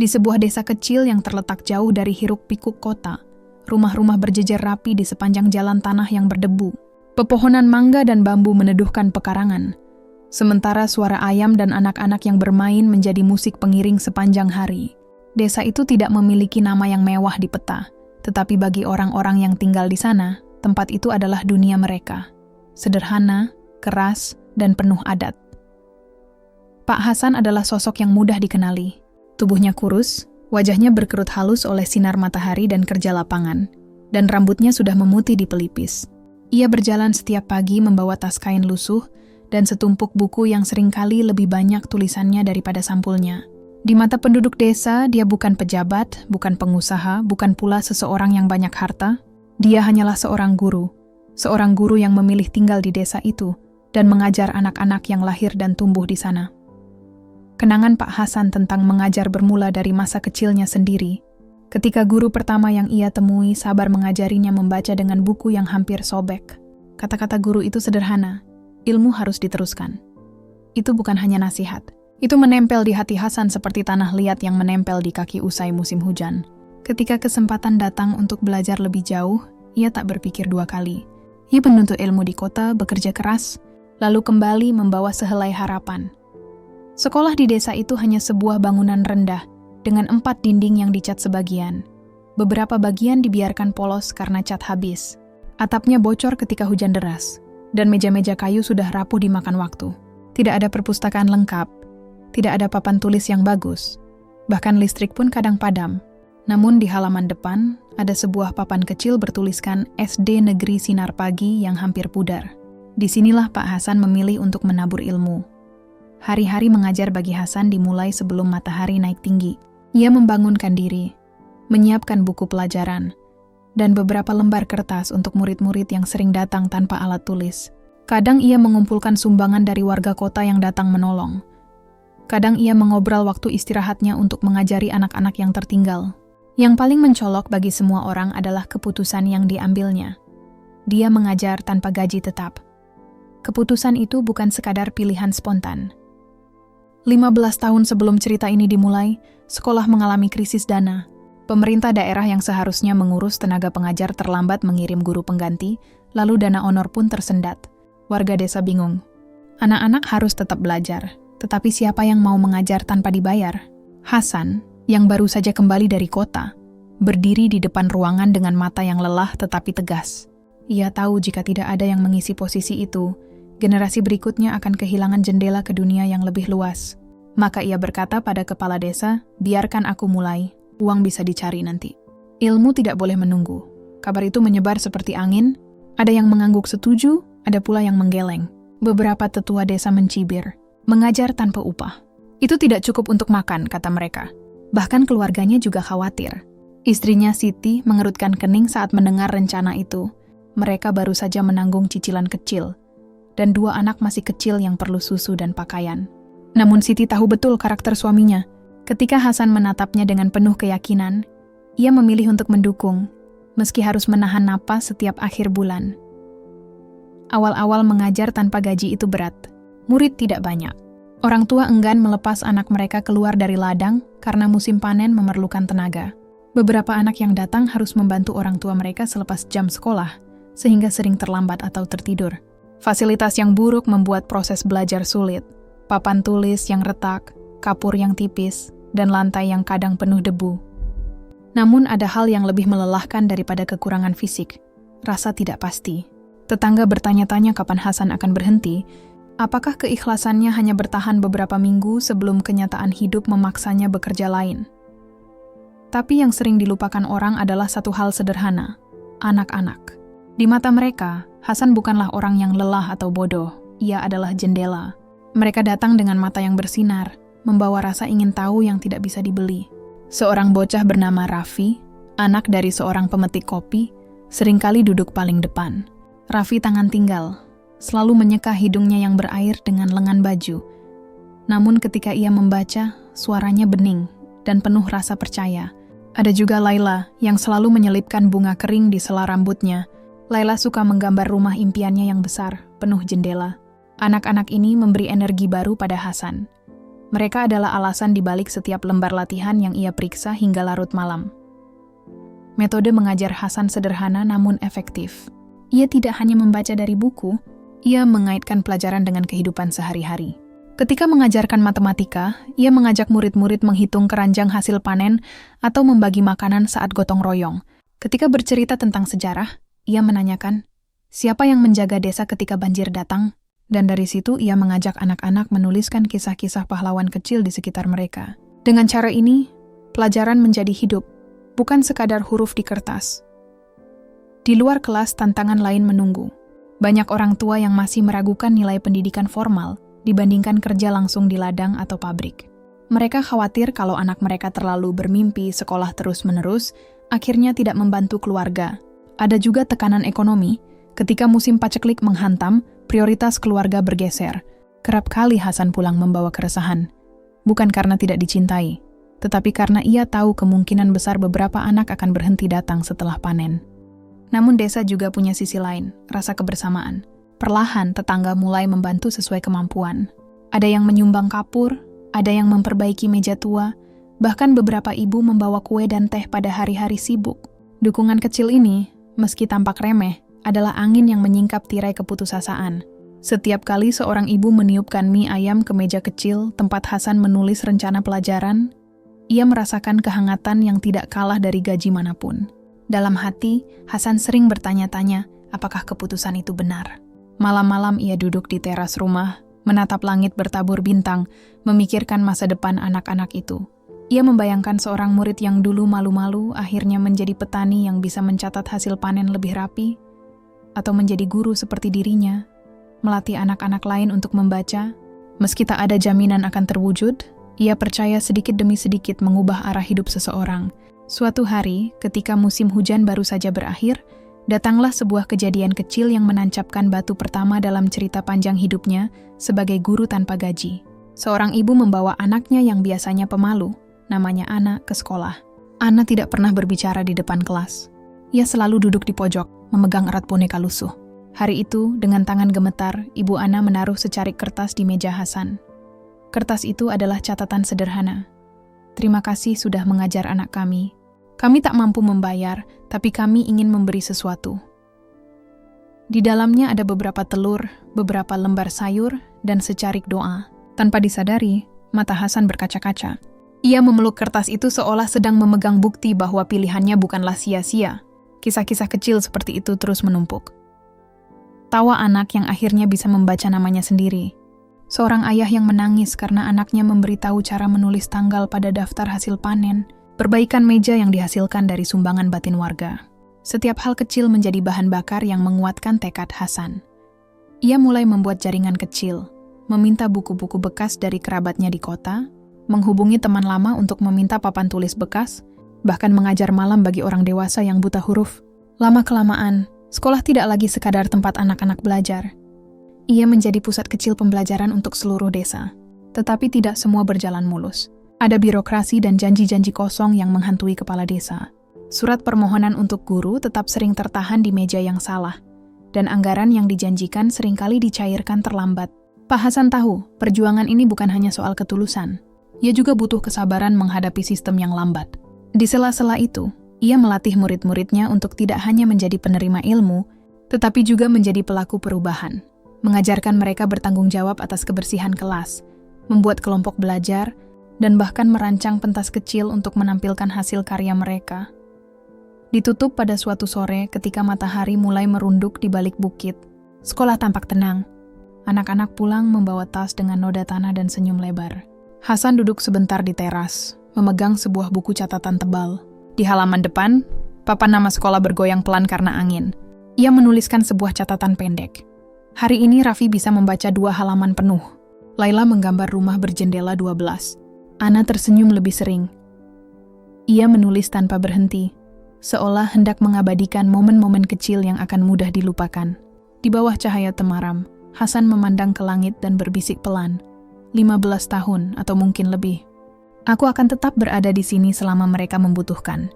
Di sebuah desa kecil yang terletak jauh dari hiruk-pikuk kota, rumah-rumah berjejer rapi di sepanjang jalan tanah yang berdebu. Pepohonan mangga dan bambu meneduhkan pekarangan, sementara suara ayam dan anak-anak yang bermain menjadi musik pengiring sepanjang hari. Desa itu tidak memiliki nama yang mewah di peta, tetapi bagi orang-orang yang tinggal di sana, tempat itu adalah dunia mereka. Sederhana, keras, dan penuh adat. Pak Hasan adalah sosok yang mudah dikenali. Tubuhnya kurus, wajahnya berkerut halus oleh sinar matahari dan kerja lapangan, dan rambutnya sudah memutih di pelipis. Ia berjalan setiap pagi membawa tas kain lusuh dan setumpuk buku yang seringkali lebih banyak tulisannya daripada sampulnya. Di mata penduduk desa, dia bukan pejabat, bukan pengusaha, bukan pula seseorang yang banyak harta. Dia hanyalah seorang guru yang memilih tinggal di desa itu dan mengajar anak-anak yang lahir dan tumbuh di sana. Kenangan Pak Hasan tentang mengajar bermula dari masa kecilnya sendiri. Ketika guru pertama yang ia temui sabar mengajarinya membaca dengan buku yang hampir sobek. Kata-kata guru itu sederhana, ilmu harus diteruskan. Itu bukan hanya nasihat. Itu menempel di hati Hasan seperti tanah liat yang menempel di kaki usai musim hujan. Ketika kesempatan datang untuk belajar lebih jauh, ia tak berpikir dua kali. Ia menuntut ilmu di kota, bekerja keras, lalu kembali membawa sehelai harapan. Sekolah di desa itu hanya sebuah bangunan rendah, dengan 4 dinding yang dicat sebagian. Beberapa bagian dibiarkan polos karena cat habis. Atapnya bocor ketika hujan deras, dan meja-meja kayu sudah rapuh dimakan waktu. Tidak ada perpustakaan lengkap, tidak ada papan tulis yang bagus, bahkan listrik pun kadang padam. Namun di halaman depan, ada sebuah papan kecil bertuliskan SD Negeri Sinar Pagi yang hampir pudar. Disinilah Pak Hasan memilih untuk menabur ilmu. Hari-hari mengajar bagi Hasan dimulai sebelum matahari naik tinggi. Ia membangunkan diri, menyiapkan buku pelajaran, dan beberapa lembar kertas untuk murid-murid yang sering datang tanpa alat tulis. Kadang ia mengumpulkan sumbangan dari warga kota yang datang menolong. Kadang ia mengobrol waktu istirahatnya untuk mengajari anak-anak yang tertinggal. Yang paling mencolok bagi semua orang adalah keputusan yang diambilnya. Dia mengajar tanpa gaji tetap. Keputusan itu bukan sekadar pilihan spontan. 15 tahun sebelum cerita ini dimulai, sekolah mengalami krisis dana. Pemerintah daerah yang seharusnya mengurus tenaga pengajar terlambat mengirim guru pengganti, lalu dana honor pun tersendat. Warga desa bingung. Anak-anak harus tetap belajar, tetapi siapa yang mau mengajar tanpa dibayar? Hasan, yang baru saja kembali dari kota, berdiri di depan ruangan dengan mata yang lelah tetapi tegas. Ia tahu jika tidak ada yang mengisi posisi itu, generasi berikutnya akan kehilangan jendela ke dunia yang lebih luas. Maka ia berkata pada kepala desa, biarkan aku mulai, uang bisa dicari nanti. Ilmu tidak boleh menunggu. Kabar itu menyebar seperti angin, ada yang mengangguk setuju, ada pula yang menggeleng. Beberapa tetua desa mencibir, mengajar tanpa upah. Itu tidak cukup untuk makan, kata mereka. Bahkan keluarganya juga khawatir. Istrinya Siti mengerutkan kening saat mendengar rencana itu. Mereka baru saja menanggung cicilan kecil, dan 2 anak masih kecil yang perlu susu dan pakaian. Namun Siti tahu betul karakter suaminya. Ketika Hasan menatapnya dengan penuh keyakinan, ia memilih untuk mendukung, meski harus menahan napas setiap akhir bulan. Awal-awal mengajar tanpa gaji itu berat. Murid tidak banyak. Orang tua enggan melepas anak mereka keluar dari ladang karena musim panen memerlukan tenaga. Beberapa anak yang datang harus membantu orang tua mereka selepas jam sekolah, sehingga sering terlambat atau tertidur. Fasilitas yang buruk membuat proses belajar sulit. Papan tulis yang retak, kapur yang tipis, dan lantai yang kadang penuh debu. Namun ada hal yang lebih melelahkan daripada kekurangan fisik, rasa tidak pasti. Tetangga bertanya-tanya kapan Hasan akan berhenti, apakah keikhlasannya hanya bertahan beberapa minggu sebelum kenyataan hidup memaksanya bekerja lain. Tapi yang sering dilupakan orang adalah satu hal sederhana, anak-anak. Di mata mereka, Hasan bukanlah orang yang lelah atau bodoh, ia adalah jendela. Mereka datang dengan mata yang bersinar, membawa rasa ingin tahu yang tidak bisa dibeli. Seorang bocah bernama Raffi, anak dari seorang pemetik kopi, seringkali duduk paling depan. Raffi tangan tinggal, selalu menyeka hidungnya yang berair dengan lengan baju. Namun ketika ia membaca, suaranya bening dan penuh rasa percaya. Ada juga Laila yang selalu menyelipkan bunga kering di sela rambutnya. Laila suka menggambar rumah impiannya yang besar, penuh jendela. Anak-anak ini memberi energi baru pada Hasan. Mereka adalah alasan dibalik setiap lembar latihan yang ia periksa hingga larut malam. Metode mengajar Hasan sederhana namun efektif. Ia tidak hanya membaca dari buku, ia mengaitkan pelajaran dengan kehidupan sehari-hari. Ketika mengajarkan matematika, ia mengajak murid-murid menghitung keranjang hasil panen atau membagi makanan saat gotong royong. Ketika bercerita tentang sejarah, ia menanyakan, siapa yang menjaga desa ketika banjir datang? Dan dari situ ia mengajak anak-anak menuliskan kisah-kisah pahlawan kecil di sekitar mereka. Dengan cara ini, pelajaran menjadi hidup, bukan sekadar huruf di kertas. Di luar kelas, tantangan lain menunggu. Banyak orang tua yang masih meragukan nilai pendidikan formal dibandingkan kerja langsung di ladang atau pabrik. Mereka khawatir kalau anak mereka terlalu bermimpi sekolah terus-menerus, akhirnya tidak membantu keluarga. Ada juga tekanan ekonomi. Ketika musim paceklik menghantam, prioritas keluarga bergeser. Kerap kali Hasan pulang membawa keresahan. Bukan karena tidak dicintai, tetapi karena ia tahu kemungkinan besar beberapa anak akan berhenti datang setelah panen. Namun desa juga punya sisi lain, rasa kebersamaan. Perlahan tetangga mulai membantu sesuai kemampuan. Ada yang menyumbang kapur, ada yang memperbaiki meja tua, bahkan beberapa ibu membawa kue dan teh pada hari-hari sibuk. Dukungan kecil ini, meski tampak remeh, adalah angin yang menyingkap tirai keputusasaan. Setiap kali seorang ibu meniupkan mie ayam ke meja kecil tempat Hasan menulis rencana pelajaran, ia merasakan kehangatan yang tidak kalah dari gaji manapun. Dalam hati, Hasan sering bertanya-tanya apakah keputusan itu benar. Malam-malam ia duduk di teras rumah, menatap langit bertabur bintang, memikirkan masa depan anak-anak itu. Ia membayangkan seorang murid yang dulu malu-malu akhirnya menjadi petani yang bisa mencatat hasil panen lebih rapi, atau menjadi guru seperti dirinya, melatih anak-anak lain untuk membaca. Meski tak ada jaminan akan terwujud, ia percaya sedikit demi sedikit mengubah arah hidup seseorang. Suatu hari, ketika musim hujan baru saja berakhir, datanglah sebuah kejadian kecil yang menancapkan batu pertama dalam cerita panjang hidupnya sebagai guru tanpa gaji. Seorang ibu membawa anaknya yang biasanya pemalu, namanya Ana, ke sekolah. Ana tidak pernah berbicara di depan kelas. Ia selalu duduk di pojok, memegang erat boneka lusuh. Hari itu, dengan tangan gemetar, Ibu Ana menaruh secarik kertas di meja Hasan. Kertas itu adalah catatan sederhana. Terima kasih sudah mengajar anak kami. Kami tak mampu membayar, tapi kami ingin memberi sesuatu. Di dalamnya ada beberapa telur, beberapa lembar sayur, dan secarik doa. Tanpa disadari, mata Hasan berkaca-kaca. Ia memeluk kertas itu seolah sedang memegang bukti bahwa pilihannya bukanlah sia-sia. Kisah-kisah kecil seperti itu terus menumpuk. Tawa anak yang akhirnya bisa membaca namanya sendiri. Seorang ayah yang menangis karena anaknya memberitahu cara menulis tanggal pada daftar hasil panen. Perbaikan meja yang dihasilkan dari sumbangan batin warga. Setiap hal kecil menjadi bahan bakar yang menguatkan tekad Hasan. Ia mulai membuat jaringan kecil, meminta buku-buku bekas dari kerabatnya di kota, menghubungi teman lama untuk meminta papan tulis bekas, bahkan mengajar malam bagi orang dewasa yang buta huruf. Lama-kelamaan, sekolah tidak lagi sekadar tempat anak-anak belajar. Ia menjadi pusat kecil pembelajaran untuk seluruh desa. Tetapi tidak semua berjalan mulus. Ada birokrasi dan janji-janji kosong yang menghantui kepala desa. Surat permohonan untuk guru tetap sering tertahan di meja yang salah, dan anggaran yang dijanjikan seringkali dicairkan terlambat. Pak Hasan tahu, perjuangan ini bukan hanya soal ketulusan. Ia juga butuh kesabaran menghadapi sistem yang lambat. Di sela-sela itu, ia melatih murid-muridnya untuk tidak hanya menjadi penerima ilmu, tetapi juga menjadi pelaku perubahan. Mengajarkan mereka bertanggung jawab atas kebersihan kelas, membuat kelompok belajar, dan bahkan merancang pentas kecil untuk menampilkan hasil karya mereka. Ditutup pada suatu sore ketika matahari mulai merunduk di balik bukit. Sekolah tampak tenang. Anak-anak pulang membawa tas dengan noda tanah dan senyum lebar. Hasan duduk sebentar di teras, memegang sebuah buku catatan tebal. Di halaman depan, papan nama sekolah bergoyang pelan karena angin. Ia menuliskan sebuah catatan pendek. Hari ini Raffi bisa membaca 2 halaman penuh. Laila menggambar rumah berjendela 12. Ana tersenyum lebih sering. Ia menulis tanpa berhenti, seolah hendak mengabadikan momen-momen kecil yang akan mudah dilupakan. Di bawah cahaya temaram, Hasan memandang ke langit dan berbisik pelan. 15 tahun atau mungkin lebih. Aku akan tetap berada di sini selama mereka membutuhkan.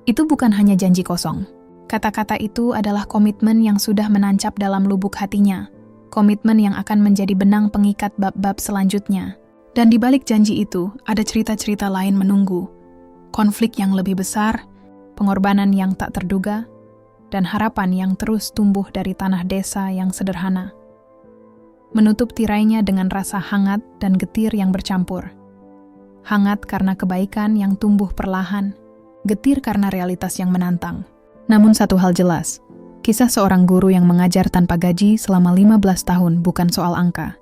Itu bukan hanya janji kosong. Kata-kata itu adalah komitmen yang sudah menancap dalam lubuk hatinya. Komitmen yang akan menjadi benang pengikat bab-bab selanjutnya. Dan di balik janji itu, ada cerita-cerita lain menunggu. Konflik yang lebih besar, pengorbanan yang tak terduga, dan harapan yang terus tumbuh dari tanah desa yang sederhana. Menutup tirainya dengan rasa hangat dan getir yang bercampur. Hangat karena kebaikan yang tumbuh perlahan, getir karena realitas yang menantang. Namun satu hal jelas, kisah seorang guru yang mengajar tanpa gaji selama 15 tahun bukan soal angka.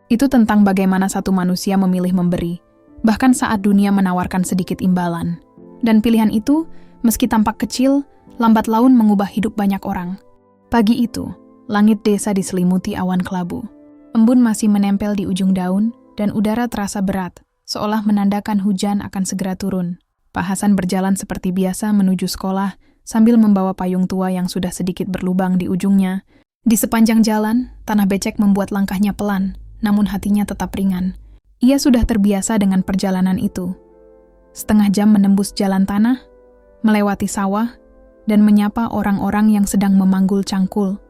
Itu tentang bagaimana satu manusia memilih memberi, bahkan saat dunia menawarkan sedikit imbalan. Dan pilihan itu, meski tampak kecil, lambat laun mengubah hidup banyak orang. Pagi itu, langit desa diselimuti awan kelabu. Embun masih menempel di ujung daun, dan udara terasa berat, seolah menandakan hujan akan segera turun. Pak Hasan berjalan seperti biasa menuju sekolah, sambil membawa payung tua yang sudah sedikit berlubang di ujungnya. Di sepanjang jalan, tanah becek membuat langkahnya pelan, namun hatinya tetap ringan. Ia sudah terbiasa dengan perjalanan itu. Setengah jam menembus jalan tanah, melewati sawah, dan menyapa orang-orang yang sedang memanggul cangkul.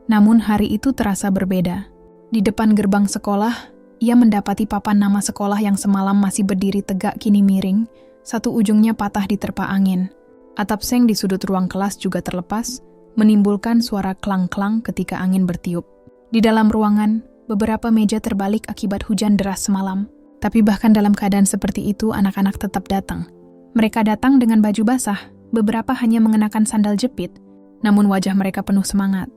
Namun hari itu terasa berbeda. Di depan gerbang sekolah, ia mendapati papan nama sekolah yang semalam masih berdiri tegak kini miring, satu ujungnya patah diterpa angin. Atap seng di sudut ruang kelas juga terlepas, menimbulkan suara klang-klang ketika angin bertiup. Di dalam ruangan, beberapa meja terbalik akibat hujan deras semalam. Tapi bahkan dalam keadaan seperti itu, anak-anak tetap datang. Mereka datang dengan baju basah, beberapa hanya mengenakan sandal jepit, namun wajah mereka penuh semangat.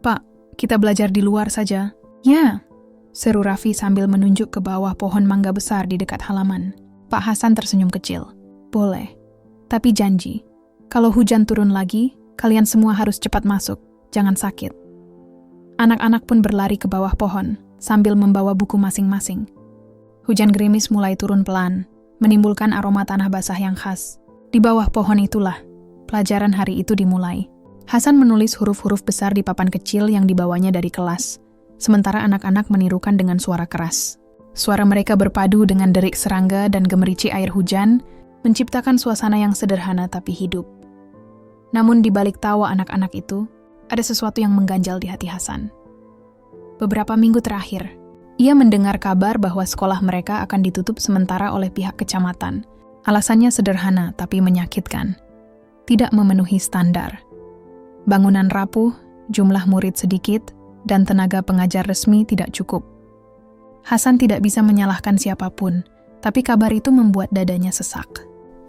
"Pak, kita belajar di luar saja." "Ya," seru Raffi sambil menunjuk ke bawah pohon mangga besar di dekat halaman. Pak Hasan tersenyum kecil. "Boleh, tapi janji, kalau hujan turun lagi, kalian semua harus cepat masuk, jangan sakit." Anak-anak pun berlari ke bawah pohon, sambil membawa buku masing-masing. Hujan gerimis mulai turun pelan, menimbulkan aroma tanah basah yang khas. Di bawah pohon itulah, pelajaran hari itu dimulai. Hasan menulis huruf-huruf besar di papan kecil yang dibawanya dari kelas, sementara anak-anak menirukan dengan suara keras. Suara mereka berpadu dengan derik serangga dan gemericik air hujan, menciptakan suasana yang sederhana tapi hidup. Namun di balik tawa anak-anak itu, ada sesuatu yang mengganjal di hati Hasan. Beberapa minggu terakhir, ia mendengar kabar bahwa sekolah mereka akan ditutup sementara oleh pihak kecamatan. Alasannya sederhana tapi menyakitkan. Tidak memenuhi standar. Bangunan rapuh, jumlah murid sedikit, dan tenaga pengajar resmi tidak cukup. Hasan tidak bisa menyalahkan siapapun, tapi kabar itu membuat dadanya sesak.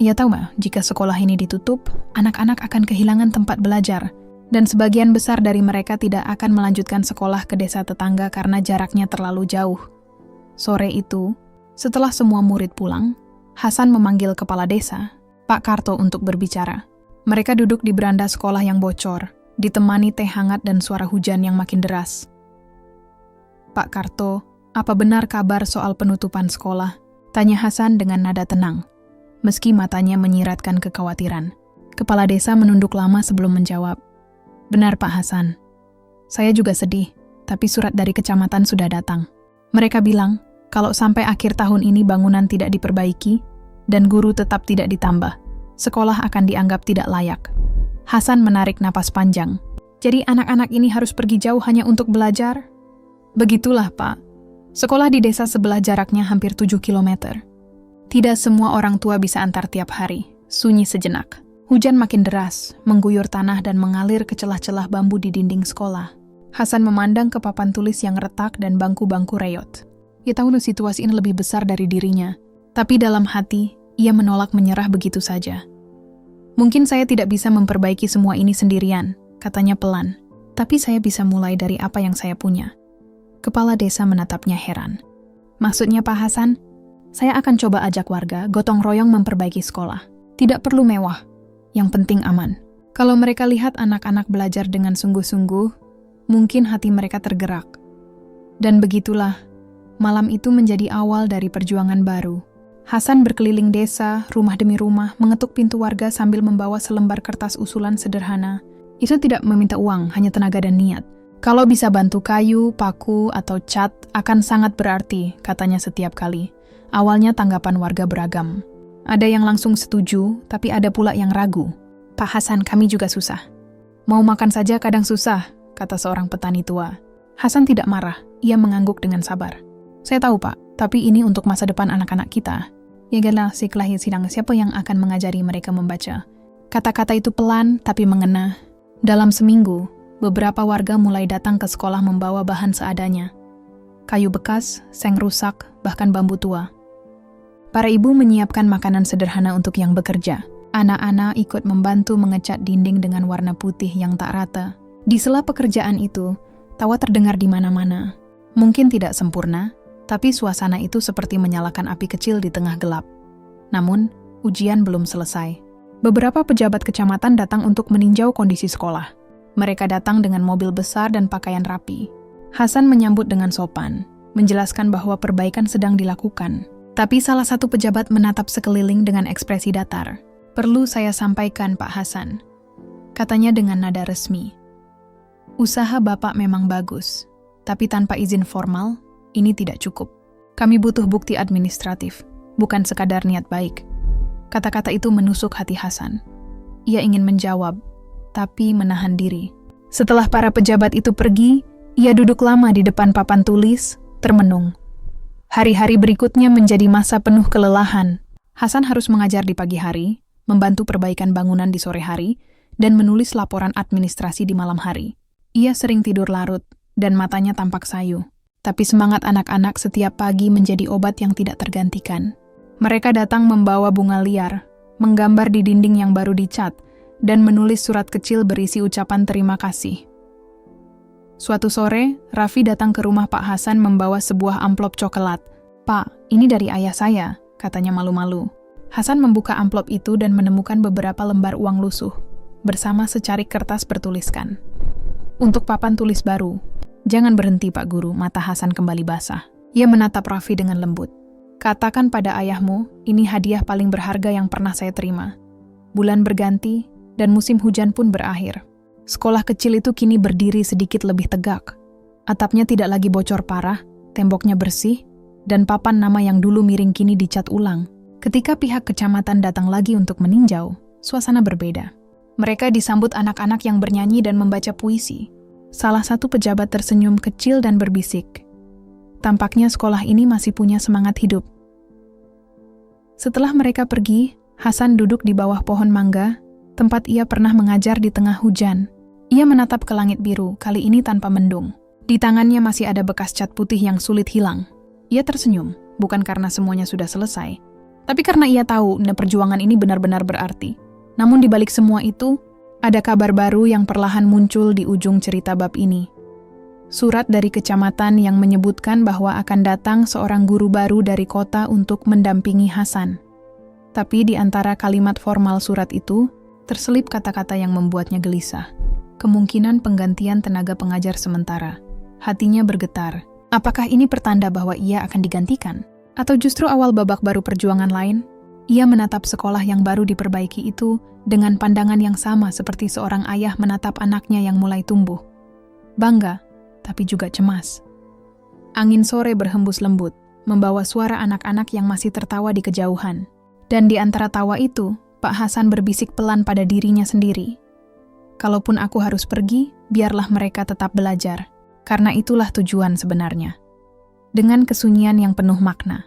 Ia tahu jika sekolah ini ditutup, anak-anak akan kehilangan tempat belajar, dan sebagian besar dari mereka tidak akan melanjutkan sekolah ke desa tetangga karena jaraknya terlalu jauh. Sore itu, setelah semua murid pulang, Hasan memanggil kepala desa, Pak Karto, untuk berbicara. Mereka duduk di beranda sekolah yang bocor, ditemani teh hangat dan suara hujan yang makin deras. "Pak Karto, apa benar kabar soal penutupan sekolah?" tanya Hasan dengan nada tenang, meski matanya menyiratkan kekhawatiran. Kepala desa menunduk lama sebelum menjawab. "Benar Pak Hasan, saya juga sedih, tapi surat dari kecamatan sudah datang. Mereka bilang, kalau sampai akhir tahun ini bangunan tidak diperbaiki, dan guru tetap tidak ditambah, sekolah akan dianggap tidak layak." Hasan menarik napas panjang. "Jadi anak-anak ini harus pergi jauh hanya untuk belajar?" "Begitulah Pak. Sekolah di desa sebelah jaraknya hampir 7 kilometer. Tidak semua orang tua bisa antar tiap hari." Sunyi sejenak. Hujan makin deras, mengguyur tanah dan mengalir ke celah-celah bambu di dinding sekolah. Hasan memandang ke papan tulis yang retak dan bangku-bangku reyot. Ia tahu situasi ini lebih besar dari dirinya, tapi dalam hati, ia menolak menyerah begitu saja. "Mungkin saya tidak bisa memperbaiki semua ini sendirian," katanya pelan. "Tapi saya bisa mulai dari apa yang saya punya." Kepala desa menatapnya heran. "Maksudnya Pak Hasan, saya akan coba ajak warga gotong royong memperbaiki sekolah. Tidak perlu mewah. Yang penting aman. Kalau mereka lihat anak-anak belajar dengan sungguh-sungguh, mungkin hati mereka tergerak." Dan begitulah, malam itu menjadi awal dari perjuangan baru. Hasan berkeliling desa, rumah demi rumah, mengetuk pintu warga sambil membawa selembar kertas usulan sederhana. Itu tidak meminta uang, hanya tenaga dan niat. "Kalau bisa bantu kayu, paku, atau cat, akan sangat berarti," katanya setiap kali. Awalnya tanggapan warga beragam. Ada yang langsung setuju, tapi ada pula yang ragu. "Pak Hasan, kami juga susah. Mau makan saja kadang susah," kata seorang petani tua. Hasan tidak marah, ia mengangguk dengan sabar. "Saya tahu Pak, Tapi ini untuk masa depan anak-anak kita. Yalah, setelah sidang, siapa yang akan mengajari mereka membaca? Kata-kata itu pelan tapi mengena. Dalam seminggu, beberapa warga mulai datang ke sekolah membawa bahan seadanya. Kayu bekas, seng rusak, bahkan bambu tua. Para ibu menyiapkan makanan sederhana untuk yang bekerja. Anak-anak ikut membantu mengecat dinding dengan warna putih yang tak rata. Di sela pekerjaan itu, tawa terdengar di mana-mana. Mungkin tidak sempurna, tapi suasana itu seperti menyalakan api kecil di tengah gelap. Namun, ujian belum selesai. Beberapa pejabat kecamatan datang untuk meninjau kondisi sekolah. Mereka datang dengan mobil besar dan pakaian rapi. Hasan menyambut dengan sopan, menjelaskan bahwa perbaikan sedang dilakukan. Tapi salah satu pejabat menatap sekeliling dengan ekspresi datar. "Perlu saya sampaikan, Pak Hasan," katanya dengan nada resmi. "Usaha Bapak memang bagus, tapi tanpa izin formal, ini tidak cukup. Kami butuh bukti administratif, bukan sekadar niat baik." Kata-kata itu menusuk hati Hasan. Ia ingin menjawab, tapi menahan diri. Setelah para pejabat itu pergi, ia duduk lama di depan papan tulis, termenung. Hari-hari berikutnya menjadi masa penuh kelelahan. Hasan harus mengajar di pagi hari, membantu perbaikan bangunan di sore hari, dan menulis laporan administrasi di malam hari. Ia sering tidur larut, dan matanya tampak sayu. Tapi semangat anak-anak setiap pagi menjadi obat yang tidak tergantikan. Mereka datang membawa bunga liar, menggambar di dinding yang baru dicat, dan menulis surat kecil berisi ucapan terima kasih. Suatu sore, Raffi datang ke rumah Pak Hasan membawa sebuah amplop coklat. "Pak, ini dari ayah saya," katanya malu-malu. Hasan membuka amplop itu dan menemukan beberapa lembar uang lusuh, bersama secarik kertas bertuliskan, "Untuk papan tulis baru." "Jangan berhenti, Pak Guru," mata Hasan kembali basah. Ia menatap Raffi dengan lembut. "Katakan pada ayahmu, ini hadiah paling berharga yang pernah saya terima." Bulan berganti, dan musim hujan pun berakhir. Sekolah kecil itu kini berdiri sedikit lebih tegak. Atapnya tidak lagi bocor parah, temboknya bersih, dan papan nama yang dulu miring kini dicat ulang. Ketika pihak kecamatan datang lagi untuk meninjau, suasana berbeda. Mereka disambut anak-anak yang bernyanyi dan membaca puisi. Salah satu pejabat tersenyum kecil dan berbisik. Tampaknya sekolah ini masih punya semangat hidup. Setelah mereka pergi, Hasan duduk di bawah pohon mangga, tempat ia pernah mengajar di tengah hujan. Ia menatap ke langit biru, kali ini tanpa mendung. Di tangannya masih ada bekas cat putih yang sulit hilang. Ia tersenyum, bukan karena semuanya sudah selesai, tapi karena ia tahu perjuangan ini benar-benar berarti. Namun di balik semua itu, ada kabar baru yang perlahan muncul di ujung cerita bab ini. Surat dari kecamatan yang menyebutkan bahwa akan datang seorang guru baru dari kota untuk mendampingi Hasan. Tapi di antara kalimat formal surat itu, terselip kata-kata yang membuatnya gelisah. Kemungkinan penggantian tenaga pengajar sementara. Hatinya bergetar. Apakah ini pertanda bahwa ia akan digantikan? Atau justru awal babak baru perjuangan lain? Ia menatap sekolah yang baru diperbaiki itu dengan pandangan yang sama seperti seorang ayah menatap anaknya yang mulai tumbuh. Bangga, tapi juga cemas. Angin sore berhembus lembut, membawa suara anak-anak yang masih tertawa di kejauhan. Dan di antara tawa itu, Pak Hasan berbisik pelan pada dirinya sendiri. "Kalaupun aku harus pergi, biarlah mereka tetap belajar, karena itulah tujuan sebenarnya." Dengan kesunyian yang penuh makna.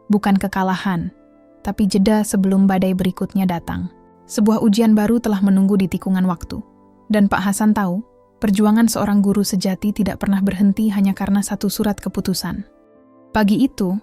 Bukan kekalahan, tapi jeda sebelum badai berikutnya datang. Sebuah ujian baru telah menunggu di tikungan waktu. Dan Pak Hasan tahu, perjuangan seorang guru sejati tidak pernah berhenti hanya karena satu surat keputusan. Pagi itu,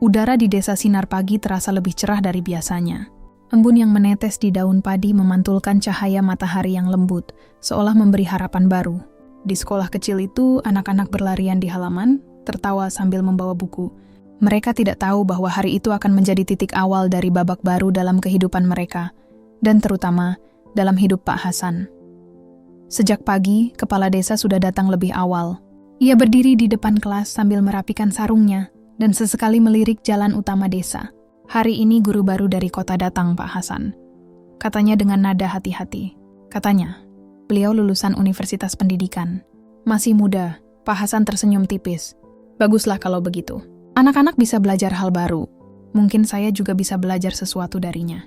udara di desa Sinar Pagi terasa lebih cerah dari biasanya. Embun yang menetes di daun padi memantulkan cahaya matahari yang lembut, seolah memberi harapan baru. Di sekolah kecil itu, anak-anak berlarian di halaman, tertawa sambil membawa buku. Mereka tidak tahu bahwa hari itu akan menjadi titik awal dari babak baru dalam kehidupan mereka, dan terutama dalam hidup Pak Hasan. Sejak pagi, kepala desa sudah datang lebih awal. Ia berdiri di depan kelas sambil merapikan sarungnya, dan sesekali melirik jalan utama desa. "Hari ini guru baru dari kota datang, Pak Hasan," katanya dengan nada hati-hati. Katanya, beliau lulusan Universitas Pendidikan. Masih muda, Pak Hasan tersenyum tipis. "Baguslah kalau begitu. Anak-anak bisa belajar hal baru. Mungkin saya juga bisa belajar sesuatu darinya."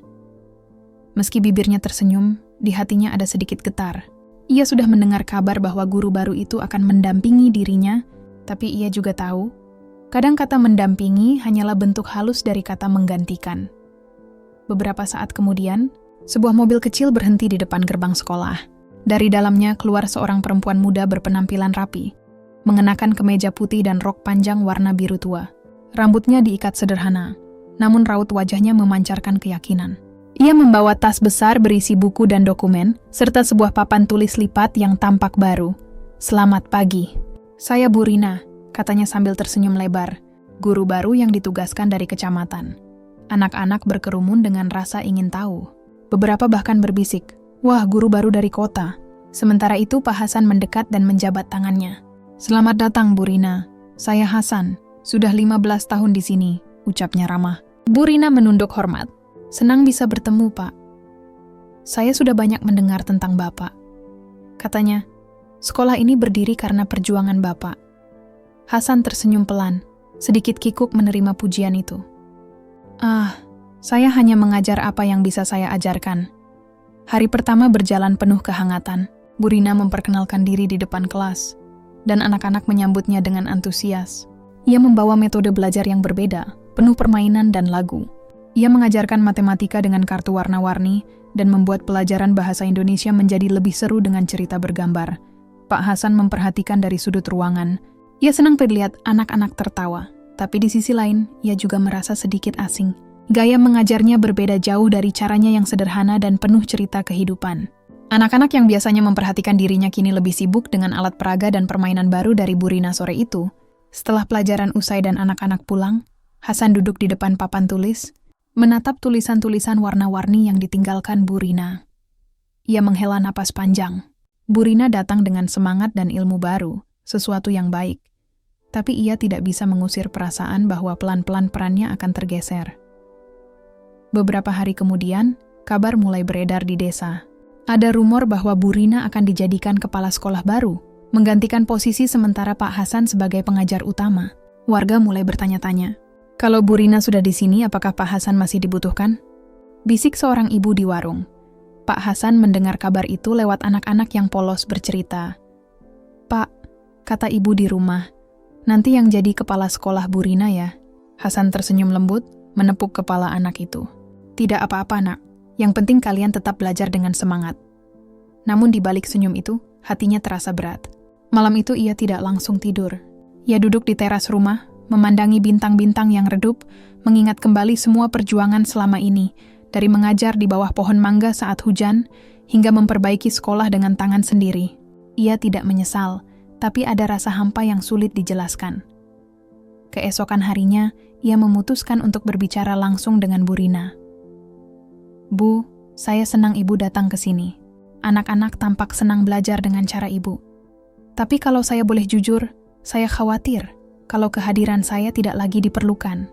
Meski bibirnya tersenyum, di hatinya ada sedikit getar. Ia sudah mendengar kabar bahwa guru baru itu akan mendampingi dirinya, tapi ia juga tahu Kadang kata mendampingi hanyalah bentuk halus dari kata menggantikan. Beberapa saat kemudian, sebuah mobil kecil berhenti di depan gerbang sekolah. Dari dalamnya keluar seorang perempuan muda berpenampilan rapi, mengenakan kemeja putih dan rok panjang warna biru tua. Rambutnya diikat sederhana, namun raut wajahnya memancarkan keyakinan. Ia membawa tas besar berisi buku dan dokumen, serta sebuah papan tulis lipat yang tampak baru. "Selamat pagi. Saya Bu Rina," katanya sambil tersenyum lebar, guru baru yang ditugaskan dari kecamatan. Anak-anak berkerumun dengan rasa ingin tahu. Beberapa bahkan berbisik, "Wah, guru baru dari kota." Sementara itu Pak Hasan mendekat dan menjabat tangannya. "Selamat datang, Bu Rina. Saya Hasan. Sudah 15 tahun di sini," ucapnya ramah. Bu Rina menunduk hormat. "Senang bisa bertemu, Pak. Saya sudah banyak mendengar tentang Bapak." Katanya, "Sekolah ini berdiri karena perjuangan Bapak." Hasan tersenyum pelan, sedikit kikuk menerima pujian itu. Saya hanya mengajar apa yang bisa saya ajarkan." Hari pertama berjalan penuh kehangatan. Bu Rina memperkenalkan diri di depan kelas, dan anak-anak menyambutnya dengan antusias. Ia membawa metode belajar yang berbeda, penuh permainan dan lagu. Ia mengajarkan matematika dengan kartu warna-warni dan membuat pelajaran bahasa Indonesia menjadi lebih seru dengan cerita bergambar. Pak Hasan memperhatikan dari sudut ruangan. Ia senang melihat anak-anak tertawa, tapi di sisi lain, ia juga merasa sedikit asing. Gaya mengajarnya berbeda jauh dari caranya yang sederhana dan penuh cerita kehidupan. Anak-anak yang biasanya memperhatikan dirinya kini lebih sibuk dengan alat peraga dan permainan baru dari Bu Rina sore itu. Setelah pelajaran usai dan anak-anak pulang, Hasan duduk di depan papan tulis, menatap tulisan-tulisan warna-warni yang ditinggalkan Bu Rina. Ia menghela napas panjang. Bu Rina datang dengan semangat dan ilmu baru, sesuatu yang baik. Tapi ia tidak bisa mengusir perasaan bahwa pelan-pelan perannya akan tergeser. Beberapa hari kemudian, kabar mulai beredar di desa. Ada rumor bahwa Bu Rina akan dijadikan kepala sekolah baru, menggantikan posisi sementara Pak Hasan sebagai pengajar utama. Warga mulai bertanya-tanya, "Kalau Bu Rina sudah di sini, apakah Pak Hasan masih dibutuhkan?" Bisik seorang ibu di warung. Pak Hasan mendengar kabar itu lewat anak-anak yang polos bercerita. "Pak," kata ibu di rumah, "nanti yang jadi kepala sekolah Bu Rina ya?" Hasan tersenyum lembut, menepuk kepala anak itu. "Tidak apa-apa, Nak. Yang penting kalian tetap belajar dengan semangat." Namun di balik senyum itu, hatinya terasa berat. Malam itu ia tidak langsung tidur. Ia duduk di teras rumah, memandangi bintang-bintang yang redup, mengingat kembali semua perjuangan selama ini, dari mengajar di bawah pohon mangga saat hujan, hingga memperbaiki sekolah dengan tangan sendiri. Ia tidak menyesal, tapi ada rasa hampa yang sulit dijelaskan. Keesokan harinya, ia memutuskan untuk berbicara langsung dengan Bu Rina. "Bu, saya senang Ibu datang ke sini. Anak-anak tampak senang belajar dengan cara Ibu. Tapi kalau saya boleh jujur, saya khawatir kalau kehadiran saya tidak lagi diperlukan."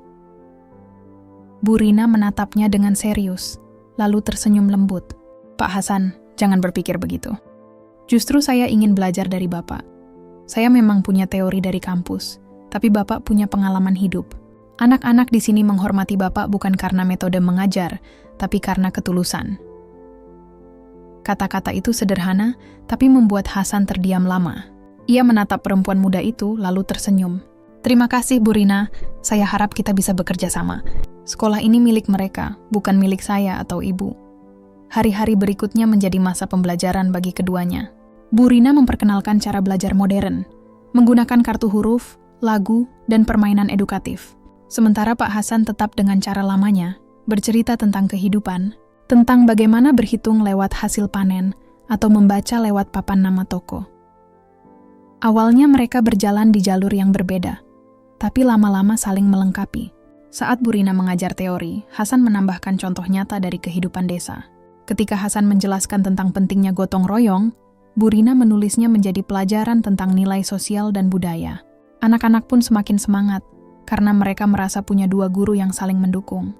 Bu Rina menatapnya dengan serius, lalu tersenyum lembut. "Pak Hasan, jangan berpikir begitu. Justru saya ingin belajar dari Bapak. Saya memang punya teori dari kampus, tapi Bapak punya pengalaman hidup. Anak-anak di sini menghormati Bapak bukan karena metode mengajar, tapi karena ketulusan." Kata-kata itu sederhana, tapi membuat Hasan terdiam lama. Ia menatap perempuan muda itu, lalu tersenyum. "Terima kasih, Bu Rina. Saya harap kita bisa bekerja sama. Sekolah ini milik mereka, bukan milik saya atau Ibu." Hari-hari berikutnya menjadi masa pembelajaran bagi keduanya. Bu Rina memperkenalkan cara belajar modern, menggunakan kartu huruf, lagu, dan permainan edukatif. Sementara Pak Hasan tetap dengan cara lamanya, bercerita tentang kehidupan, tentang bagaimana berhitung lewat hasil panen atau membaca lewat papan nama toko. Awalnya mereka berjalan di jalur yang berbeda, tapi lama-lama saling melengkapi. Saat Bu Rina mengajar teori, Hasan menambahkan contoh nyata dari kehidupan desa. Ketika Hasan menjelaskan tentang pentingnya gotong royong, Bu Rina menulisnya menjadi pelajaran tentang nilai sosial dan budaya. Anak-anak pun semakin semangat, karena mereka merasa punya dua guru yang saling mendukung.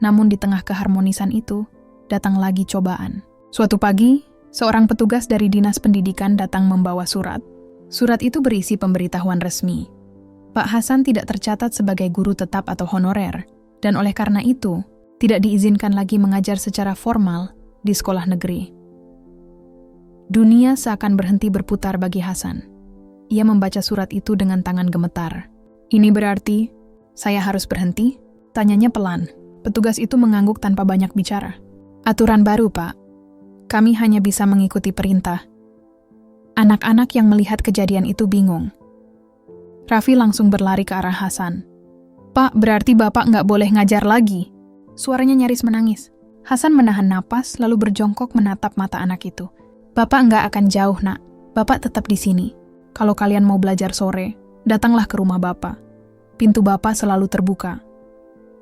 Namun di tengah keharmonisan itu, datang lagi cobaan. Suatu pagi, seorang petugas dari Dinas Pendidikan datang membawa surat. Surat itu berisi pemberitahuan resmi. Pak Hasan tidak tercatat sebagai guru tetap atau honorer, dan oleh karena itu, tidak diizinkan lagi mengajar secara formal di sekolah negeri. Dunia seakan berhenti berputar bagi Hasan. Ia membaca surat itu dengan tangan gemetar. Ini berarti saya harus berhenti? Tanyanya pelan. Petugas itu mengangguk tanpa banyak bicara. Aturan baru, Pak. Kami hanya bisa mengikuti perintah. Anak-anak yang melihat kejadian itu bingung. Raffi langsung berlari ke arah Hasan. Pak, berarti Bapak nggak boleh ngajar lagi. Suaranya nyaris menangis. Hasan menahan napas lalu berjongkok menatap mata anak itu. Bapak nggak akan jauh, Nak. Bapak tetap di sini. Kalau kalian mau belajar sore, datanglah ke rumah Bapak. Pintu Bapak selalu terbuka.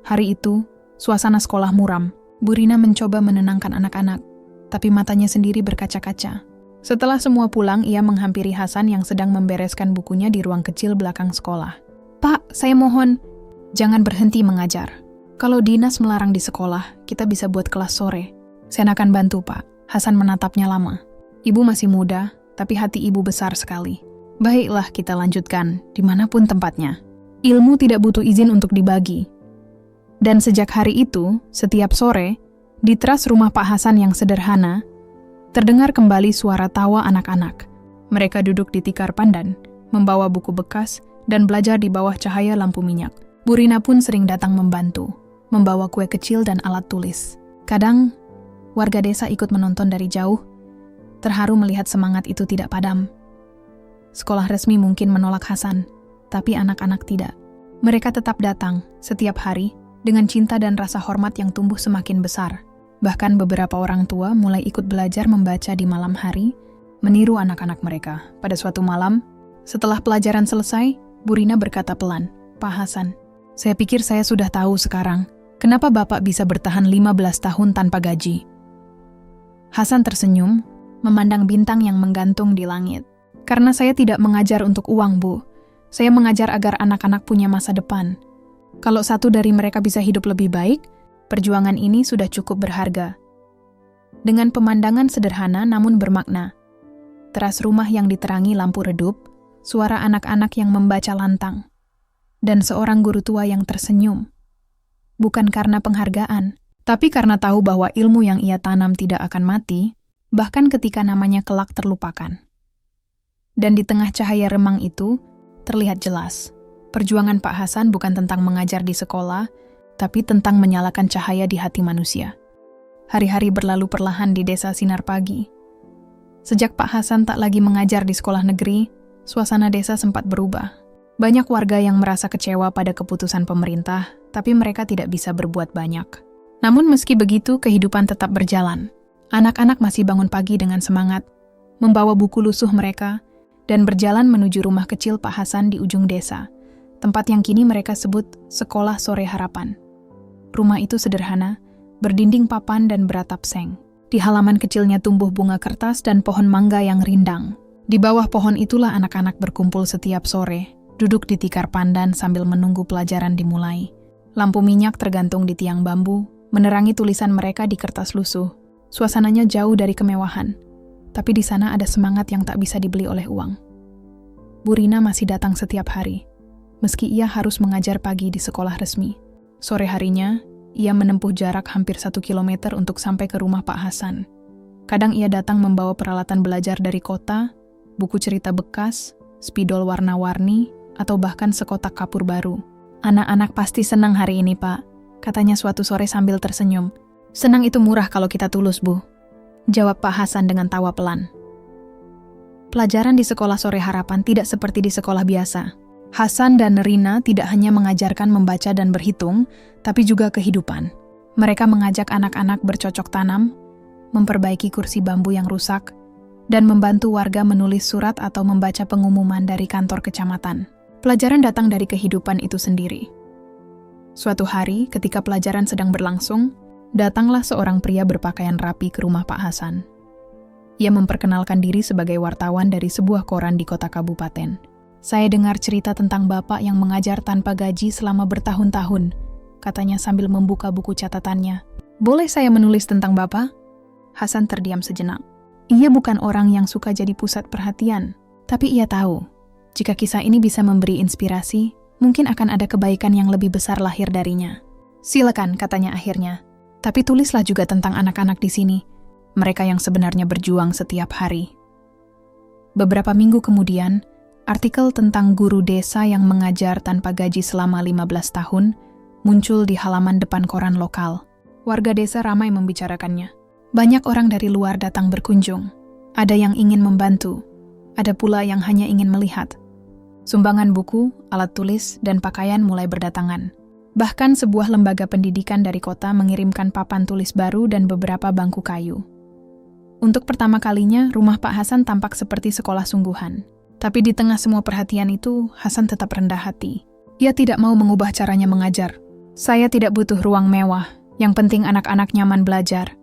Hari itu, suasana sekolah muram. Bu Rina mencoba menenangkan anak-anak, tapi matanya sendiri berkaca-kaca. Setelah semua pulang, ia menghampiri Hasan yang sedang membereskan bukunya di ruang kecil belakang sekolah. Pak, saya mohon, jangan berhenti mengajar. Kalau dinas melarang di sekolah, kita bisa buat kelas sore. Saya akan bantu, Pak. Hasan menatapnya lama. Ibu masih muda, tapi hati ibu besar sekali. Baiklah, kita lanjutkan, dimanapun tempatnya. Ilmu tidak butuh izin untuk dibagi. Dan sejak hari itu, setiap sore, di teras rumah Pak Hasan yang sederhana, terdengar kembali suara tawa anak-anak. Mereka duduk di tikar pandan, membawa buku bekas, dan belajar di bawah cahaya lampu minyak. Bu Rina pun sering datang membantu, membawa kue kecil dan alat tulis. Kadang, warga desa ikut menonton dari jauh, terharu melihat semangat itu tidak padam. Sekolah resmi mungkin menolak Hasan, tapi anak-anak tidak. Mereka tetap datang setiap hari dengan cinta dan rasa hormat yang tumbuh semakin besar. Bahkan beberapa orang tua mulai ikut belajar membaca di malam hari, meniru anak-anak mereka. Pada suatu malam, setelah pelajaran selesai, Bu Rina berkata pelan, Pak Hasan, saya pikir saya sudah tahu sekarang, kenapa Bapak bisa bertahan 15 tahun tanpa gaji. Hasan tersenyum, memandang bintang yang menggantung di langit. Karena saya tidak mengajar untuk uang, Bu. Saya mengajar agar anak-anak punya masa depan. Kalau satu dari mereka bisa hidup lebih baik, perjuangan ini sudah cukup berharga. Dengan pemandangan sederhana namun bermakna. Teras rumah yang diterangi lampu redup, suara anak-anak yang membaca lantang, dan seorang guru tua yang tersenyum. Bukan karena penghargaan, tapi karena tahu bahwa ilmu yang ia tanam tidak akan mati, bahkan ketika namanya kelak terlupakan. Dan di tengah cahaya remang itu, terlihat jelas, perjuangan Pak Hasan bukan tentang mengajar di sekolah, tapi tentang menyalakan cahaya di hati manusia. Hari-hari berlalu perlahan di desa Sinar Pagi. Sejak Pak Hasan tak lagi mengajar di sekolah negeri, suasana desa sempat berubah. Banyak warga yang merasa kecewa pada keputusan pemerintah, tapi mereka tidak bisa berbuat banyak. Namun meski begitu, kehidupan tetap berjalan. Anak-anak masih bangun pagi dengan semangat, membawa buku lusuh mereka, dan berjalan menuju rumah kecil Pak Hasan di ujung desa, tempat yang kini mereka sebut Sekolah Sore Harapan. Rumah itu sederhana, berdinding papan dan beratap seng. Di halaman kecilnya tumbuh bunga kertas dan pohon mangga yang rindang. Di bawah pohon itulah anak-anak berkumpul setiap sore, duduk di tikar pandan sambil menunggu pelajaran dimulai. Lampu minyak tergantung di tiang bambu, menerangi tulisan mereka di kertas lusuh. Suasananya jauh dari kemewahan, tapi di sana ada semangat yang tak bisa dibeli oleh uang. Bu Rina masih datang setiap hari, meski ia harus mengajar pagi di sekolah resmi. Sore harinya, ia menempuh jarak hampir 1 kilometer untuk sampai ke rumah Pak Hasan. Kadang ia datang membawa peralatan belajar dari kota, buku cerita bekas, spidol warna-warni, atau bahkan sekotak kapur baru. Anak-anak pasti senang hari ini, Pak, katanya suatu sore sambil tersenyum. Senang itu murah kalau kita tulus, Bu, jawab Pak Hasan dengan tawa pelan. Pelajaran di Sekolah Sore Harapan tidak seperti di sekolah biasa. Hasan dan Rina tidak hanya mengajarkan membaca dan berhitung, tapi juga kehidupan. Mereka mengajak anak-anak bercocok tanam, memperbaiki kursi bambu yang rusak, dan membantu warga menulis surat atau membaca pengumuman dari kantor kecamatan. Pelajaran datang dari kehidupan itu sendiri. Suatu hari, ketika pelajaran sedang berlangsung, datanglah seorang pria berpakaian rapi ke rumah Pak Hasan. Ia memperkenalkan diri sebagai wartawan dari sebuah koran di kota kabupaten. Saya dengar cerita tentang Bapak yang mengajar tanpa gaji selama bertahun-tahun, katanya sambil membuka buku catatannya. Boleh saya menulis tentang Bapak? Hasan terdiam sejenak. Ia bukan orang yang suka jadi pusat perhatian, tapi ia tahu, jika kisah ini bisa memberi inspirasi, mungkin akan ada kebaikan yang lebih besar lahir darinya. Silakan, katanya akhirnya. Tapi tulislah juga tentang anak-anak di sini, mereka yang sebenarnya berjuang setiap hari. Beberapa minggu kemudian, Artikel tentang guru desa yang mengajar tanpa gaji selama 15 tahun muncul di halaman depan koran lokal. Warga desa ramai membicarakannya. Banyak orang dari luar datang berkunjung. Ada yang ingin membantu, ada pula yang hanya ingin melihat. Sumbangan buku, alat tulis, dan pakaian mulai berdatangan. Bahkan sebuah lembaga pendidikan dari kota mengirimkan papan tulis baru dan beberapa bangku kayu. Untuk pertama kalinya, rumah Pak Hasan tampak seperti sekolah sungguhan. Tapi di tengah semua perhatian itu, Hasan tetap rendah hati. Ia tidak mau mengubah caranya mengajar. "Saya tidak butuh ruang mewah, yang penting anak-anak nyaman belajar,"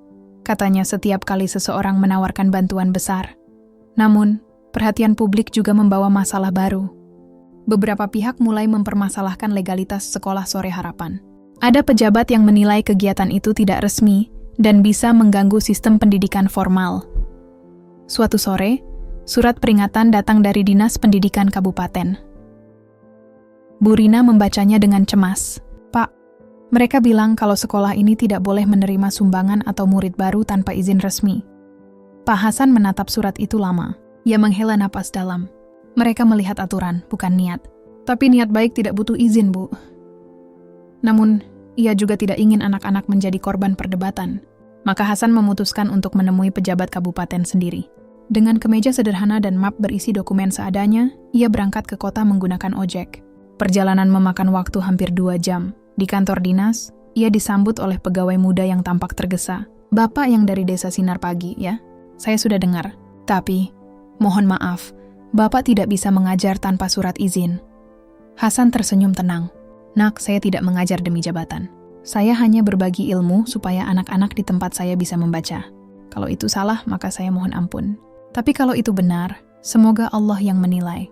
katanya setiap kali seseorang menawarkan bantuan besar. Namun, perhatian publik juga membawa masalah baru. Beberapa pihak mulai mempermasalahkan legalitas sekolah sore harapan. Ada pejabat yang menilai kegiatan itu tidak resmi dan bisa mengganggu sistem pendidikan formal. Suatu sore, surat peringatan datang dari Dinas Pendidikan Kabupaten. Bu Rina membacanya dengan cemas. "Pak, mereka bilang kalau sekolah ini tidak boleh menerima sumbangan atau murid baru tanpa izin resmi." Pak Hasan menatap surat itu lama. Ia menghela napas dalam. Mereka melihat aturan, bukan niat. Tapi niat baik tidak butuh izin, Bu. Namun, ia juga tidak ingin anak-anak menjadi korban perdebatan. Maka Hasan memutuskan untuk menemui pejabat kabupaten sendiri. Dengan kemeja sederhana dan map berisi dokumen seadanya, ia berangkat ke kota menggunakan ojek. Perjalanan memakan waktu hampir 2 jam. Di kantor dinas, ia disambut oleh pegawai muda yang tampak tergesa. "Bapak yang dari desa Sinar Pagi, ya? Saya sudah dengar. Tapi, mohon maaf, Bapak tidak bisa mengajar tanpa surat izin." Hasan tersenyum tenang. "Nak, saya tidak mengajar demi jabatan. Saya hanya berbagi ilmu supaya anak-anak di tempat saya bisa membaca. Kalau itu salah, maka saya mohon ampun. Tapi kalau itu benar, semoga Allah yang menilai."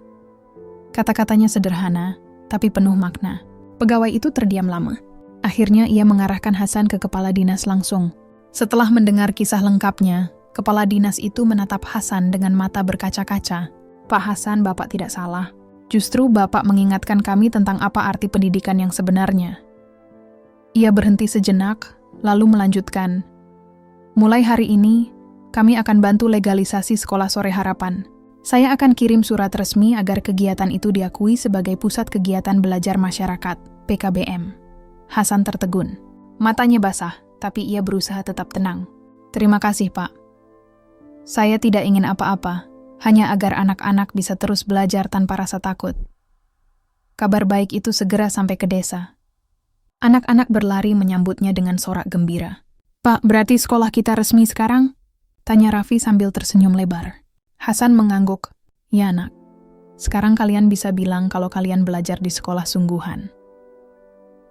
Kata-katanya sederhana, tapi penuh makna. Pegawai itu terdiam lama. Akhirnya ia mengarahkan Hasan ke kepala dinas langsung. Setelah mendengar kisah lengkapnya, kepala dinas itu menatap Hasan dengan mata berkaca-kaca. "Pak Hasan, Bapak tidak salah. Justru Bapak mengingatkan kami tentang apa arti pendidikan yang sebenarnya." Ia berhenti sejenak, lalu melanjutkan, "Mulai hari ini, kami akan bantu legalisasi sekolah sore harapan. Saya akan kirim surat resmi agar kegiatan itu diakui sebagai Pusat Kegiatan Belajar Masyarakat, PKBM." Hasan tertegun. Matanya basah, tapi ia berusaha tetap tenang. "Terima kasih, Pak. Saya tidak ingin apa-apa, hanya agar anak-anak bisa terus belajar tanpa rasa takut." Kabar baik itu segera sampai ke desa. Anak-anak berlari menyambutnya dengan sorak gembira. "Pak, berarti sekolah kita resmi sekarang?" tanya Raffi sambil tersenyum lebar. Hasan mengangguk. "Ya, Nak. Sekarang kalian bisa bilang kalau kalian belajar di sekolah sungguhan."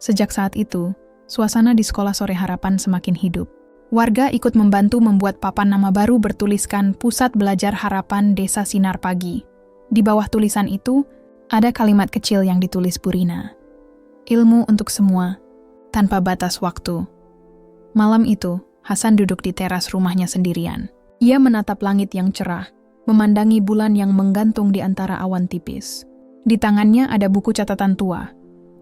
Sejak saat itu, suasana di sekolah sore harapan semakin hidup. Warga ikut membantu membuat papan nama baru bertuliskan Pusat Belajar Harapan Desa Sinar Pagi. Di bawah tulisan itu, ada kalimat kecil yang ditulis Bu Rina. "Ilmu untuk semua, tanpa batas waktu." Malam itu, Hasan duduk di teras rumahnya sendirian. Ia menatap langit yang cerah, memandangi bulan yang menggantung di antara awan tipis. Di tangannya ada buku catatan tua,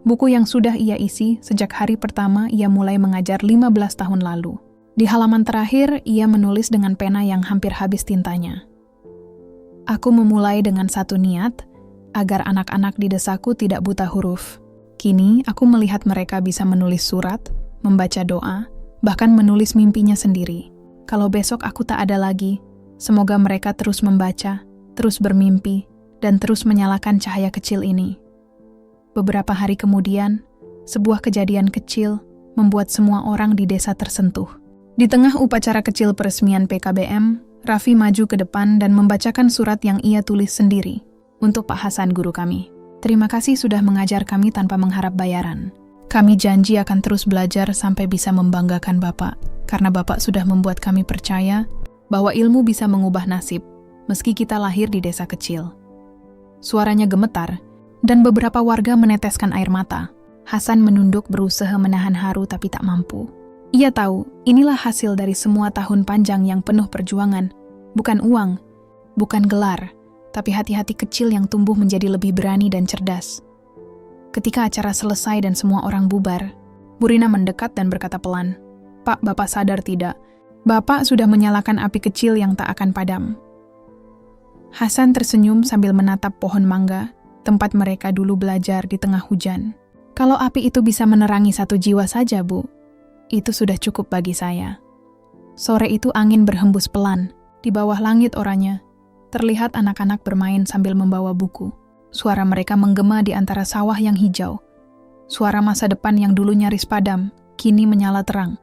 buku yang sudah ia isi sejak hari pertama ia mulai mengajar 15 tahun lalu. Di halaman terakhir, ia menulis dengan pena yang hampir habis tintanya. "Aku memulai dengan satu niat, agar anak-anak di desaku tidak buta huruf. Kini, aku melihat mereka bisa menulis surat, membaca doa, bahkan menulis mimpinya sendiri. Kalau besok aku tak ada lagi, semoga mereka terus membaca, terus bermimpi, dan terus menyalakan cahaya kecil ini." Beberapa hari kemudian, sebuah kejadian kecil membuat semua orang di desa tersentuh. Di tengah upacara kecil peresmian PKBM, Raffi maju ke depan dan membacakan surat yang ia tulis sendiri. "Untuk Pak Hasan, guru kami. Terima kasih sudah mengajar kami tanpa mengharap bayaran. Kami janji akan terus belajar sampai bisa membanggakan Bapak, karena Bapak sudah membuat kami percaya bahwa ilmu bisa mengubah nasib, meski kita lahir di desa kecil." Suaranya gemetar, dan beberapa warga meneteskan air mata. Hasan menunduk berusaha menahan haru tapi tak mampu. Ia tahu, inilah hasil dari semua tahun panjang yang penuh perjuangan. Bukan uang, bukan gelar, tapi hati-hati kecil yang tumbuh menjadi lebih berani dan cerdas. Ketika acara selesai dan semua orang bubar, Bu Rina mendekat dan berkata pelan, "Pak, Bapak sadar tidak? Bapak sudah menyalakan api kecil yang tak akan padam." Hasan tersenyum sambil menatap pohon mangga, tempat mereka dulu belajar di tengah hujan. Kalau api itu bisa menerangi satu jiwa saja, Bu, itu sudah cukup bagi saya. Sore itu angin berhembus pelan. Di bawah langit oranye, terlihat anak-anak bermain sambil membawa buku. Suara mereka menggema di antara sawah yang hijau. Suara masa depan yang dulu nyaris padam, kini menyala terang.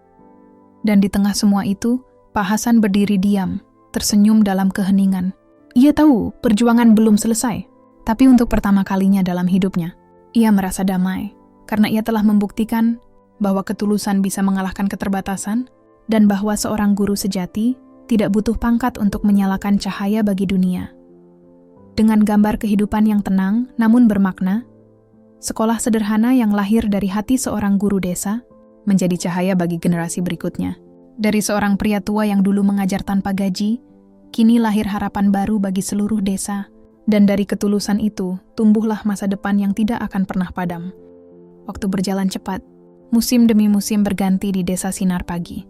Dan di tengah semua itu, Pak Hasan berdiri diam, tersenyum dalam keheningan. Ia tahu perjuangan belum selesai, tapi untuk pertama kalinya dalam hidupnya, ia merasa damai, karena ia telah membuktikan bahwa ketulusan bisa mengalahkan keterbatasan, dan bahwa seorang guru sejati tidak butuh pangkat untuk menyalakan cahaya bagi dunia. Dengan gambar kehidupan yang tenang namun bermakna, sekolah sederhana yang lahir dari hati seorang guru desa menjadi cahaya bagi generasi berikutnya. Dari seorang pria tua yang dulu mengajar tanpa gaji, kini lahir harapan baru bagi seluruh desa, dan dari ketulusan itu tumbuhlah masa depan yang tidak akan pernah padam. Waktu berjalan cepat, musim demi musim berganti di desa Sinar Pagi.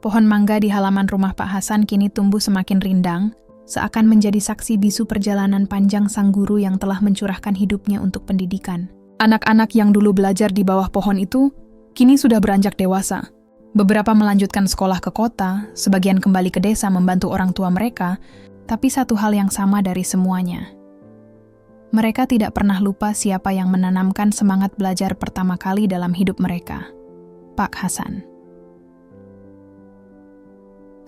Pohon mangga di halaman rumah Pak Hasan kini tumbuh semakin rindang, seakan menjadi saksi bisu perjalanan panjang sang guru yang telah mencurahkan hidupnya untuk pendidikan. Anak-anak yang dulu belajar di bawah pohon itu, kini sudah beranjak dewasa. Beberapa melanjutkan sekolah ke kota, sebagian kembali ke desa membantu orang tua mereka, tapi satu hal yang sama dari semuanya. Mereka tidak pernah lupa siapa yang menanamkan semangat belajar pertama kali dalam hidup mereka, Pak Hasan.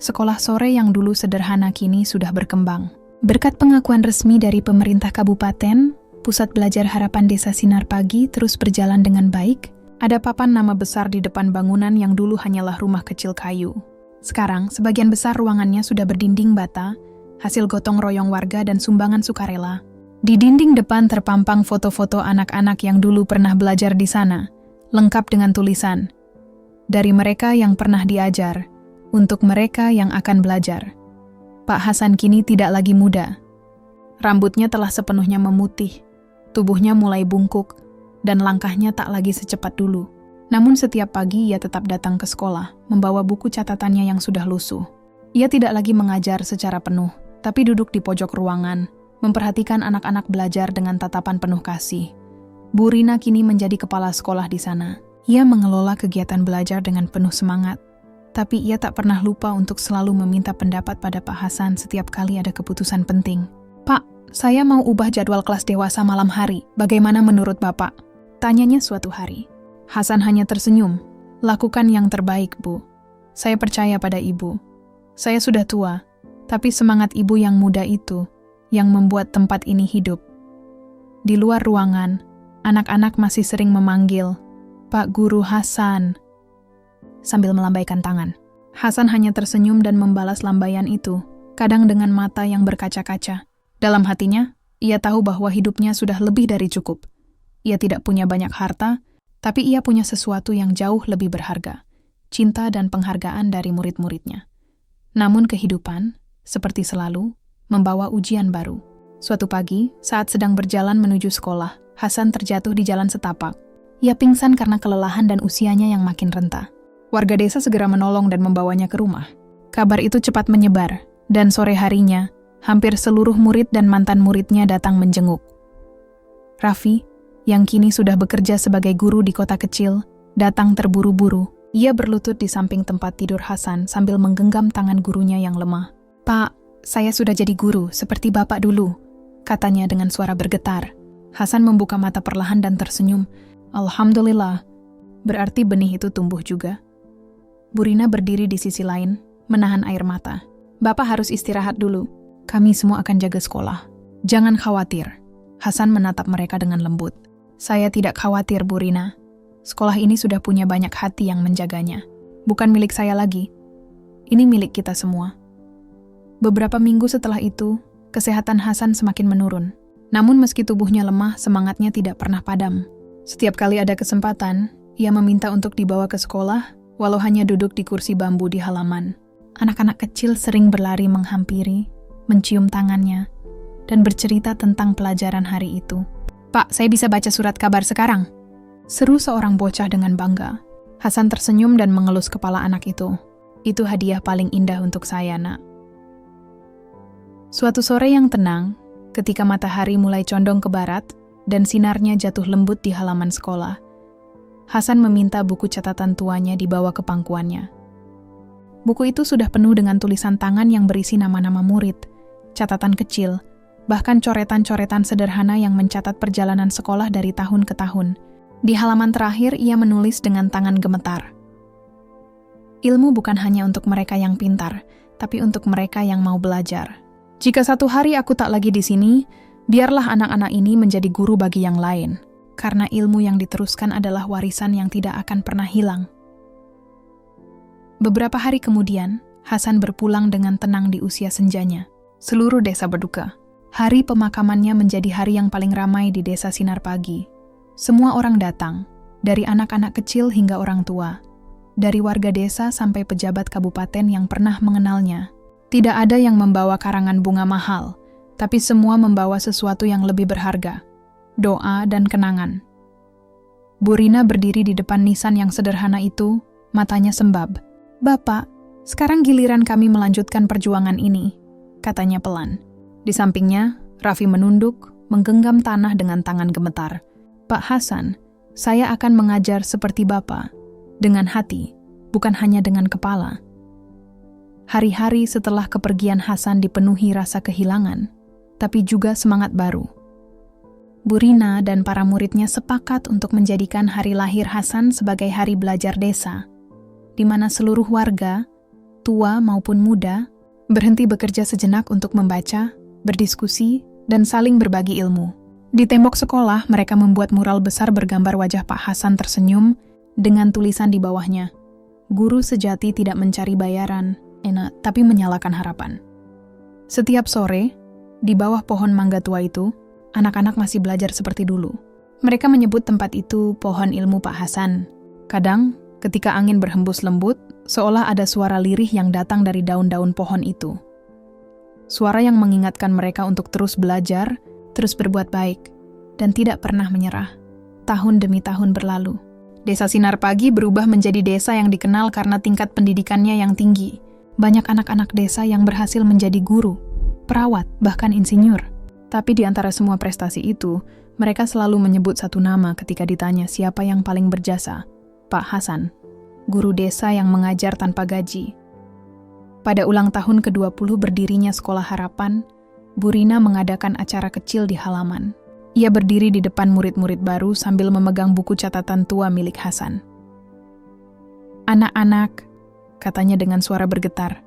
Sekolah sore yang dulu sederhana kini sudah berkembang. Berkat pengakuan resmi dari pemerintah kabupaten, Pusat Belajar Harapan Desa Sinar Pagi terus berjalan dengan baik. Ada papan nama besar di depan bangunan yang dulu hanyalah rumah kecil kayu. Sekarang, sebagian besar ruangannya sudah berdinding bata, hasil gotong royong warga dan sumbangan sukarela. Di dinding depan terpampang foto-foto anak-anak yang dulu pernah belajar di sana, lengkap dengan tulisan, "Dari mereka yang pernah diajar, untuk mereka yang akan belajar." Pak Hasan kini tidak lagi muda. Rambutnya telah sepenuhnya memutih, tubuhnya mulai bungkuk, dan langkahnya tak lagi secepat dulu. Namun setiap pagi ia tetap datang ke sekolah, membawa buku catatannya yang sudah lusuh. Ia tidak lagi mengajar secara penuh, tapi duduk di pojok ruangan, memperhatikan anak-anak belajar dengan tatapan penuh kasih. Bu Rina kini menjadi kepala sekolah di sana. Ia mengelola kegiatan belajar dengan penuh semangat, tapi ia tak pernah lupa untuk selalu meminta pendapat pada Pak Hasan setiap kali ada keputusan penting. "Pak, saya mau ubah jadwal kelas dewasa malam hari. Bagaimana menurut Bapak?" Tanyanya suatu hari. Hasan hanya tersenyum. "Lakukan yang terbaik, Bu. Saya percaya pada Ibu. Saya sudah tua, tapi semangat Ibu yang muda itu yang membuat tempat ini hidup." Di luar ruangan, anak-anak masih sering memanggil, "Pak Guru Hasan," sambil melambaikan tangan. Hasan hanya tersenyum dan membalas lambaian itu, kadang dengan mata yang berkaca-kaca. Dalam hatinya, ia tahu bahwa hidupnya sudah lebih dari cukup. Ia tidak punya banyak harta, tapi ia punya sesuatu yang jauh lebih berharga, cinta dan penghargaan dari murid-muridnya. Namun kehidupan, seperti selalu, membawa ujian baru. Suatu pagi, saat sedang berjalan menuju sekolah, Hasan terjatuh di jalan setapak. Ia pingsan karena kelelahan dan usianya yang makin renta. Warga desa segera menolong dan membawanya ke rumah. Kabar itu cepat menyebar, dan sore harinya, hampir seluruh murid dan mantan muridnya datang menjenguk. Raffi, yang kini sudah bekerja sebagai guru di kota kecil, datang terburu-buru. Ia berlutut di samping tempat tidur Hasan sambil menggenggam tangan gurunya yang lemah. "Pak, saya sudah jadi guru, seperti Bapak dulu," katanya dengan suara bergetar. Hasan membuka mata perlahan dan tersenyum. "Alhamdulillah, berarti benih itu tumbuh juga." Bu Rina berdiri di sisi lain, menahan air mata. "Bapak harus istirahat dulu. Kami semua akan jaga sekolah." "Jangan khawatir." Hasan menatap mereka dengan lembut. "Saya tidak khawatir, Bu Rina. Sekolah ini sudah punya banyak hati yang menjaganya. Bukan milik saya lagi. Ini milik kita semua." Beberapa minggu setelah itu, kesehatan Hasan semakin menurun. Namun meski tubuhnya lemah, semangatnya tidak pernah padam. Setiap kali ada kesempatan, ia meminta untuk dibawa ke sekolah, walau hanya duduk di kursi bambu di halaman. Anak-anak kecil sering berlari menghampiri, mencium tangannya, dan bercerita tentang pelajaran hari itu. "Pak, saya bisa baca surat kabar sekarang?" seru seorang bocah dengan bangga. Hasan tersenyum dan mengelus kepala anak itu. "Itu hadiah paling indah untuk saya, Nak." Suatu sore yang tenang, ketika matahari mulai condong ke barat dan sinarnya jatuh lembut di halaman sekolah, Hasan meminta buku catatan tuanya dibawa ke pangkuannya. Buku itu sudah penuh dengan tulisan tangan yang berisi nama-nama murid, catatan kecil, bahkan coretan-coretan sederhana yang mencatat perjalanan sekolah dari tahun ke tahun. Di halaman terakhir, ia menulis dengan tangan gemetar. Ilmu bukan hanya untuk mereka yang pintar, tapi untuk mereka yang mau belajar. Jika satu hari aku tak lagi di sini, biarlah anak-anak ini menjadi guru bagi yang lain, karena ilmu yang diteruskan adalah warisan yang tidak akan pernah hilang. Beberapa hari kemudian, Hasan berpulang dengan tenang di usia senjanya. Seluruh desa berduka. Hari pemakamannya menjadi hari yang paling ramai di desa Sinar Pagi. Semua orang datang, dari anak-anak kecil hingga orang tua, dari warga desa sampai pejabat kabupaten yang pernah mengenalnya. Tidak ada yang membawa karangan bunga mahal, tapi semua membawa sesuatu yang lebih berharga, doa dan kenangan. Bu Rina berdiri di depan nisan yang sederhana itu, matanya sembab. "Bapak, sekarang giliran kami melanjutkan perjuangan ini," katanya pelan. Di sampingnya, Raffi menunduk, menggenggam tanah dengan tangan gemetar. "Pak Hasan, saya akan mengajar seperti Bapak, dengan hati, bukan hanya dengan kepala." Hari-hari setelah kepergian Hasan dipenuhi rasa kehilangan, tapi juga semangat baru. Bu Rina dan para muridnya sepakat untuk menjadikan hari lahir Hasan sebagai hari belajar desa, di mana seluruh warga, tua maupun muda, berhenti bekerja sejenak untuk membaca, berdiskusi, dan saling berbagi ilmu. Di tembok sekolah, mereka membuat mural besar bergambar wajah Pak Hasan tersenyum dengan tulisan di bawahnya, "Guru sejati tidak mencari bayaran, tapi menyalakan harapan." Setiap sore, di bawah pohon mangga tua itu, anak-anak masih belajar seperti dulu. Mereka menyebut tempat itu pohon ilmu Pak Hasan. Kadang, ketika angin berhembus lembut, seolah ada suara lirih yang datang dari daun-daun pohon itu. Suara yang mengingatkan mereka untuk terus belajar, terus berbuat baik, dan tidak pernah menyerah. Tahun demi tahun berlalu. Desa Sinar Pagi berubah menjadi desa yang dikenal karena tingkat pendidikannya yang tinggi. Banyak anak-anak desa yang berhasil menjadi guru, perawat, bahkan insinyur. Tapi di antara semua prestasi itu, mereka selalu menyebut satu nama ketika ditanya siapa yang paling berjasa. Pak Hasan, guru desa yang mengajar tanpa gaji. Pada ulang tahun ke-20 berdirinya Sekolah Harapan, Bu Rina mengadakan acara kecil di halaman. Ia berdiri di depan murid-murid baru sambil memegang buku catatan tua milik Hasan. "Anak-anak," katanya dengan suara bergetar,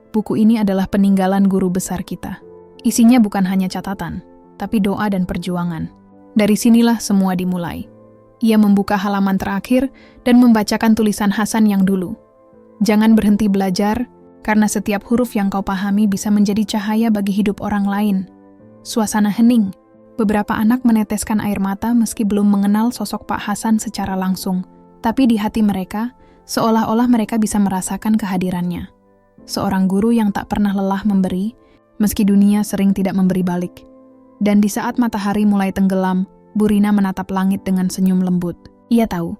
"buku ini adalah peninggalan guru besar kita. Isinya bukan hanya catatan, tapi doa dan perjuangan. Dari sinilah semua dimulai." Ia membuka halaman terakhir dan membacakan tulisan Hasan yang dulu. "Jangan berhenti belajar, karena setiap huruf yang kau pahami bisa menjadi cahaya bagi hidup orang lain." Suasana hening. Beberapa anak meneteskan air mata meski belum mengenal sosok Pak Hasan secara langsung. Tapi di hati mereka, seolah-olah mereka bisa merasakan kehadirannya. Seorang guru yang tak pernah lelah memberi, meski dunia sering tidak memberi balik. Dan di saat matahari mulai tenggelam, Bu Rina menatap langit dengan senyum lembut. Ia tahu,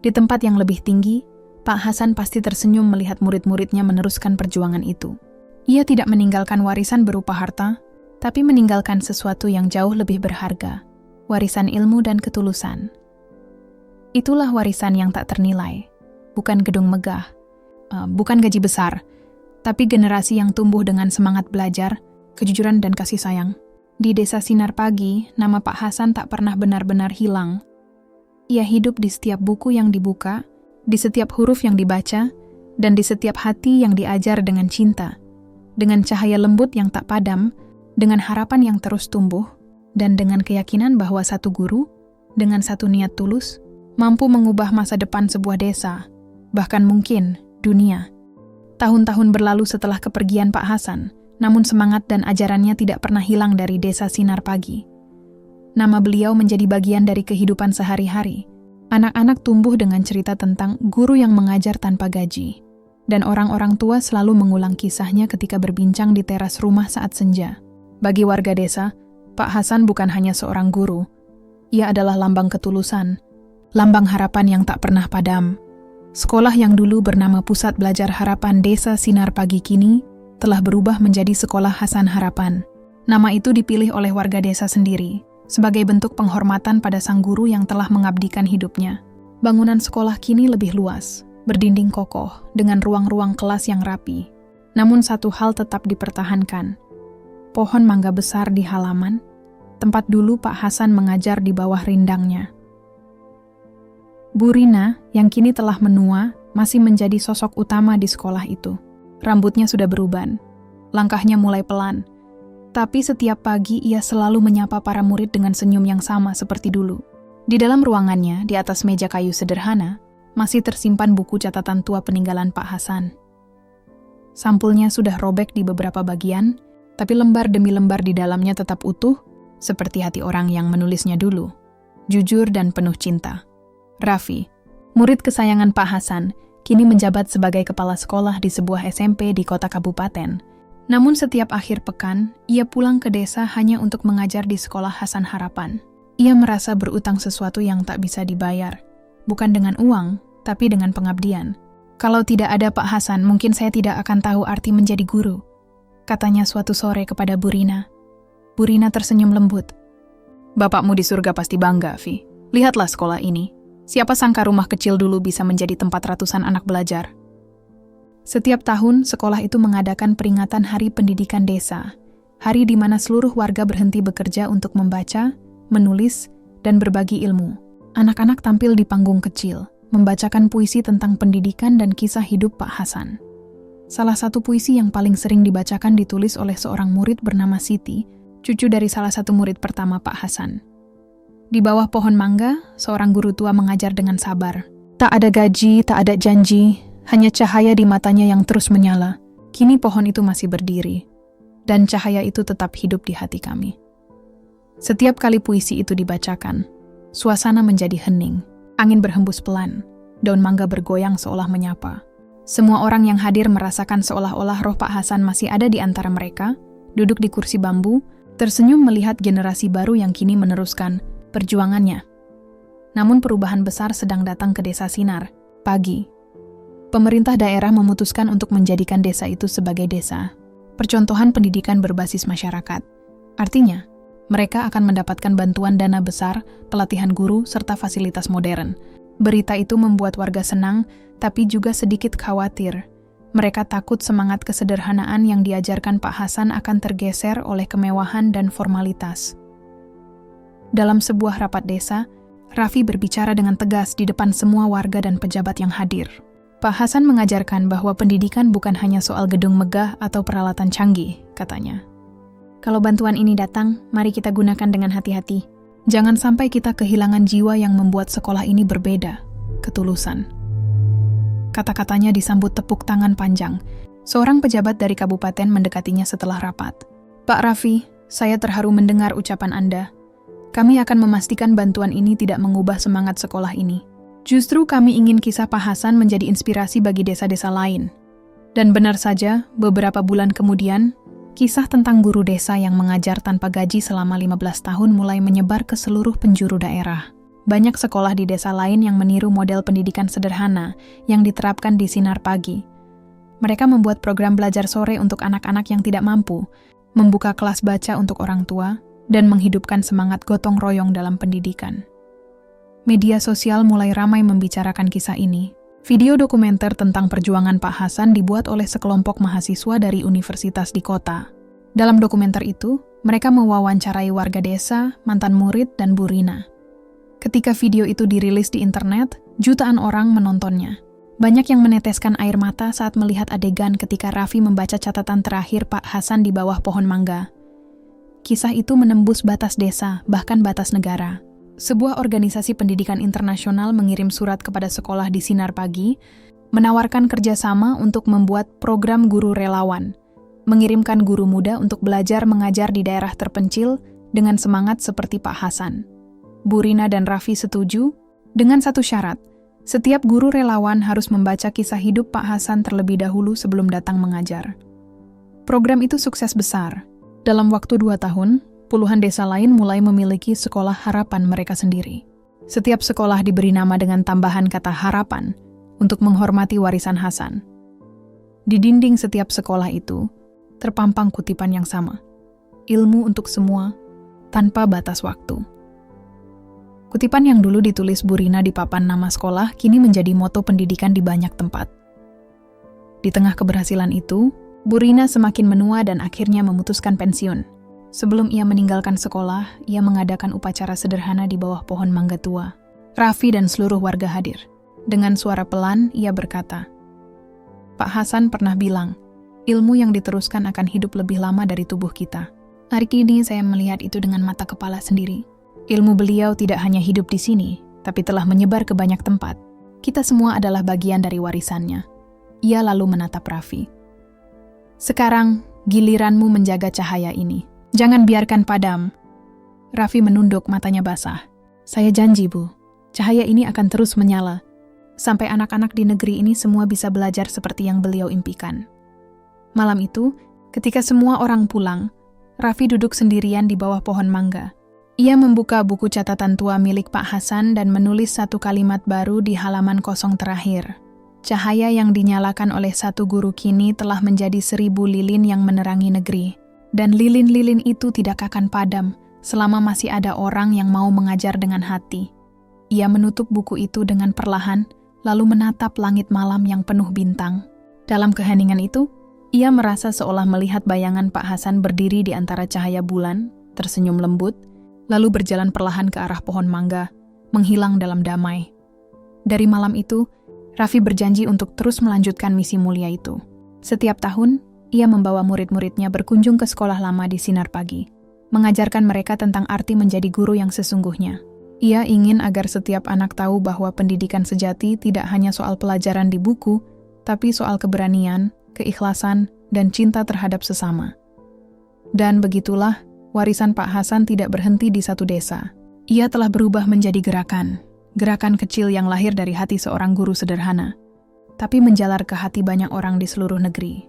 di tempat yang lebih tinggi, Pak Hasan pasti tersenyum melihat murid-muridnya meneruskan perjuangan itu. Ia tidak meninggalkan warisan berupa harta, tapi meninggalkan sesuatu yang jauh lebih berharga, warisan ilmu dan ketulusan. Itulah warisan yang tak ternilai, bukan gedung megah, bukan gaji besar, tapi generasi yang tumbuh dengan semangat belajar, kejujuran dan kasih sayang. Di Desa Sinar Pagi, nama Pak Hasan tak pernah benar-benar hilang. Ia hidup di setiap buku yang dibuka, di setiap huruf yang dibaca, dan di setiap hati yang diajar dengan cinta, dengan cahaya lembut yang tak padam, dengan harapan yang terus tumbuh, dan dengan keyakinan bahwa satu guru, dengan satu niat tulus, mampu mengubah masa depan sebuah desa, bahkan mungkin dunia. Tahun-tahun berlalu setelah kepergian Pak Hasan, namun semangat dan ajarannya tidak pernah hilang dari Desa Sinar Pagi. Nama beliau menjadi bagian dari kehidupan sehari-hari. Anak-anak tumbuh dengan cerita tentang guru yang mengajar tanpa gaji, dan orang-orang tua selalu mengulang kisahnya ketika berbincang di teras rumah saat senja. Bagi warga desa, Pak Hasan bukan hanya seorang guru. Ia adalah lambang ketulusan, lambang harapan yang tak pernah padam. Sekolah yang dulu bernama Pusat Belajar Harapan Desa Sinar Pagi kini telah berubah menjadi Sekolah Hasan Harapan. Nama itu dipilih oleh warga desa sendiri, sebagai bentuk penghormatan pada sang guru yang telah mengabdikan hidupnya. Bangunan sekolah kini lebih luas, berdinding kokoh, dengan ruang-ruang kelas yang rapi. Namun satu hal tetap dipertahankan. Pohon mangga besar di halaman, tempat dulu Pak Hasan mengajar di bawah rindangnya. Bu Rina, yang kini telah menua, masih menjadi sosok utama di sekolah itu. Rambutnya sudah beruban, langkahnya mulai pelan, tapi setiap pagi ia selalu menyapa para murid dengan senyum yang sama seperti dulu. Di dalam ruangannya, di atas meja kayu sederhana, masih tersimpan buku catatan tua peninggalan Pak Hasan. Sampulnya sudah robek di beberapa bagian, tapi lembar demi lembar di dalamnya tetap utuh, seperti hati orang yang menulisnya dulu. Jujur dan penuh cinta. Raffi, murid kesayangan Pak Hasan, kini menjabat sebagai kepala sekolah di sebuah SMP di kota kabupaten. Namun setiap akhir pekan, ia pulang ke desa hanya untuk mengajar di Sekolah Hasan Harapan. Ia merasa berutang sesuatu yang tak bisa dibayar. Bukan dengan uang, tapi dengan pengabdian. Kalau tidak ada Pak Hasan, mungkin saya tidak akan tahu arti menjadi guru, katanya suatu sore kepada Bu Rina. Bu Rina tersenyum lembut. Bapakmu di surga pasti bangga, Vi. Lihatlah sekolah ini. Siapa sangka rumah kecil dulu bisa menjadi tempat ratusan anak belajar. Setiap tahun, sekolah itu mengadakan peringatan Hari Pendidikan Desa, hari di mana seluruh warga berhenti bekerja untuk membaca, menulis, dan berbagi ilmu. Anak-anak tampil di panggung kecil, membacakan puisi tentang pendidikan dan kisah hidup Pak Hasan. Salah satu puisi yang paling sering dibacakan ditulis oleh seorang murid bernama Siti, cucu dari salah satu murid pertama Pak Hasan. Di bawah pohon mangga, seorang guru tua mengajar dengan sabar. Tak ada gaji, tak ada janji, hanya cahaya di matanya yang terus menyala. Kini pohon itu masih berdiri, dan cahaya itu tetap hidup di hati kami. Setiap kali puisi itu dibacakan, suasana menjadi hening. Angin berhembus pelan, daun mangga bergoyang seolah menyapa. Semua orang yang hadir merasakan seolah-olah roh Pak Hasan masih ada di antara mereka, duduk di kursi bambu, tersenyum melihat generasi baru yang kini meneruskan perjuangannya. Namun perubahan besar sedang datang ke Desa Sinar. Pagi, pemerintah daerah memutuskan untuk menjadikan desa itu sebagai desa percontohan pendidikan berbasis masyarakat. Artinya, mereka akan mendapatkan bantuan dana besar, pelatihan guru, serta fasilitas modern. Berita itu membuat warga senang, tapi juga sedikit khawatir. Mereka takut semangat kesederhanaan yang diajarkan Pak Hasan akan tergeser oleh kemewahan dan formalitas. Dalam sebuah rapat desa, Raffi berbicara dengan tegas di depan semua warga dan pejabat yang hadir. Pak Hasan mengajarkan bahwa pendidikan bukan hanya soal gedung megah atau peralatan canggih, katanya. Kalau bantuan ini datang, mari kita gunakan dengan hati-hati. Jangan sampai kita kehilangan jiwa yang membuat sekolah ini berbeda, ketulusan. Kata-katanya disambut tepuk tangan panjang. Seorang pejabat dari kabupaten mendekatinya setelah rapat. Pak Raffi, saya terharu mendengar ucapan Anda. Kami akan memastikan bantuan ini tidak mengubah semangat sekolah ini. Justru kami ingin kisah Pak Hasan menjadi inspirasi bagi desa-desa lain. Dan benar saja, beberapa bulan kemudian, kisah tentang guru desa yang mengajar tanpa gaji selama 15 tahun mulai menyebar ke seluruh penjuru daerah. Banyak sekolah di desa lain yang meniru model pendidikan sederhana yang diterapkan di Sinar Pagi. Mereka membuat program belajar sore untuk anak-anak yang tidak mampu, membuka kelas baca untuk orang tua, dan menghidupkan semangat gotong royong dalam pendidikan. Media sosial mulai ramai membicarakan kisah ini. Video dokumenter tentang perjuangan Pak Hasan dibuat oleh sekelompok mahasiswa dari universitas di kota. Dalam dokumenter itu, mereka mewawancarai warga desa, mantan murid, dan Bu Rina. Ketika video itu dirilis di internet, jutaan orang menontonnya. Banyak yang meneteskan air mata saat melihat adegan ketika Raffi membaca catatan terakhir Pak Hasan di bawah pohon mangga. Kisah itu menembus batas desa, bahkan batas negara. Sebuah organisasi pendidikan internasional mengirim surat kepada sekolah di Sinar Pagi, menawarkan kerjasama untuk membuat program guru relawan, mengirimkan guru muda untuk belajar mengajar di daerah terpencil dengan semangat seperti Pak Hasan. Bu Rina dan Raffi setuju, dengan satu syarat, setiap guru relawan harus membaca kisah hidup Pak Hasan terlebih dahulu sebelum datang mengajar. Program itu sukses besar. Dalam waktu 2 tahun, puluhan desa lain mulai memiliki sekolah harapan mereka sendiri. Setiap sekolah diberi nama dengan tambahan kata harapan untuk menghormati warisan Hasan. Di dinding setiap sekolah itu, terpampang kutipan yang sama. Ilmu untuk semua, tanpa batas waktu. Kutipan yang dulu ditulis Bu Rina di papan nama sekolah kini menjadi moto pendidikan di banyak tempat. Di tengah keberhasilan itu, Bu Rina semakin menua dan akhirnya memutuskan pensiun. Sebelum ia meninggalkan sekolah, ia mengadakan upacara sederhana di bawah pohon mangga tua. Raffi dan seluruh warga hadir. Dengan suara pelan, ia berkata, "Pak Hasan pernah bilang, ilmu yang diteruskan akan hidup lebih lama dari tubuh kita. Hari ini saya melihat itu dengan mata kepala sendiri. Ilmu beliau tidak hanya hidup di sini, tapi telah menyebar ke banyak tempat. Kita semua adalah bagian dari warisannya." Ia lalu menatap Raffi. "Sekarang, giliranmu menjaga cahaya ini. Jangan biarkan padam." Raffi menunduk, matanya basah. "Saya janji, Bu. Cahaya ini akan terus menyala. Sampai anak-anak di negeri ini semua bisa belajar seperti yang beliau impikan." Malam itu, ketika semua orang pulang, Raffi duduk sendirian di bawah pohon mangga. Ia membuka buku catatan tua milik Pak Hasan dan menulis satu kalimat baru di halaman kosong terakhir. Cahaya yang dinyalakan oleh satu guru kini telah menjadi 1000 lilin yang menerangi negeri. Dan lilin-lilin itu tidak akan padam selama masih ada orang yang mau mengajar dengan hati. Ia menutup buku itu dengan perlahan, lalu menatap langit malam yang penuh bintang. Dalam keheningan itu, ia merasa seolah melihat bayangan Pak Hasan berdiri di antara cahaya bulan, tersenyum lembut, lalu berjalan perlahan ke arah pohon mangga, menghilang dalam damai. Dari malam itu, Raffi berjanji untuk terus melanjutkan misi mulia itu. Setiap tahun, ia membawa murid-muridnya berkunjung ke sekolah lama di Sinar Pagi, mengajarkan mereka tentang arti menjadi guru yang sesungguhnya. Ia ingin agar setiap anak tahu bahwa pendidikan sejati tidak hanya soal pelajaran di buku, tapi soal keberanian, keikhlasan, dan cinta terhadap sesama. Dan begitulah, warisan Pak Hasan tidak berhenti di satu desa. Ia telah berubah menjadi gerakan kecil yang lahir dari hati seorang guru sederhana, tapi menjalar ke hati banyak orang di seluruh negeri.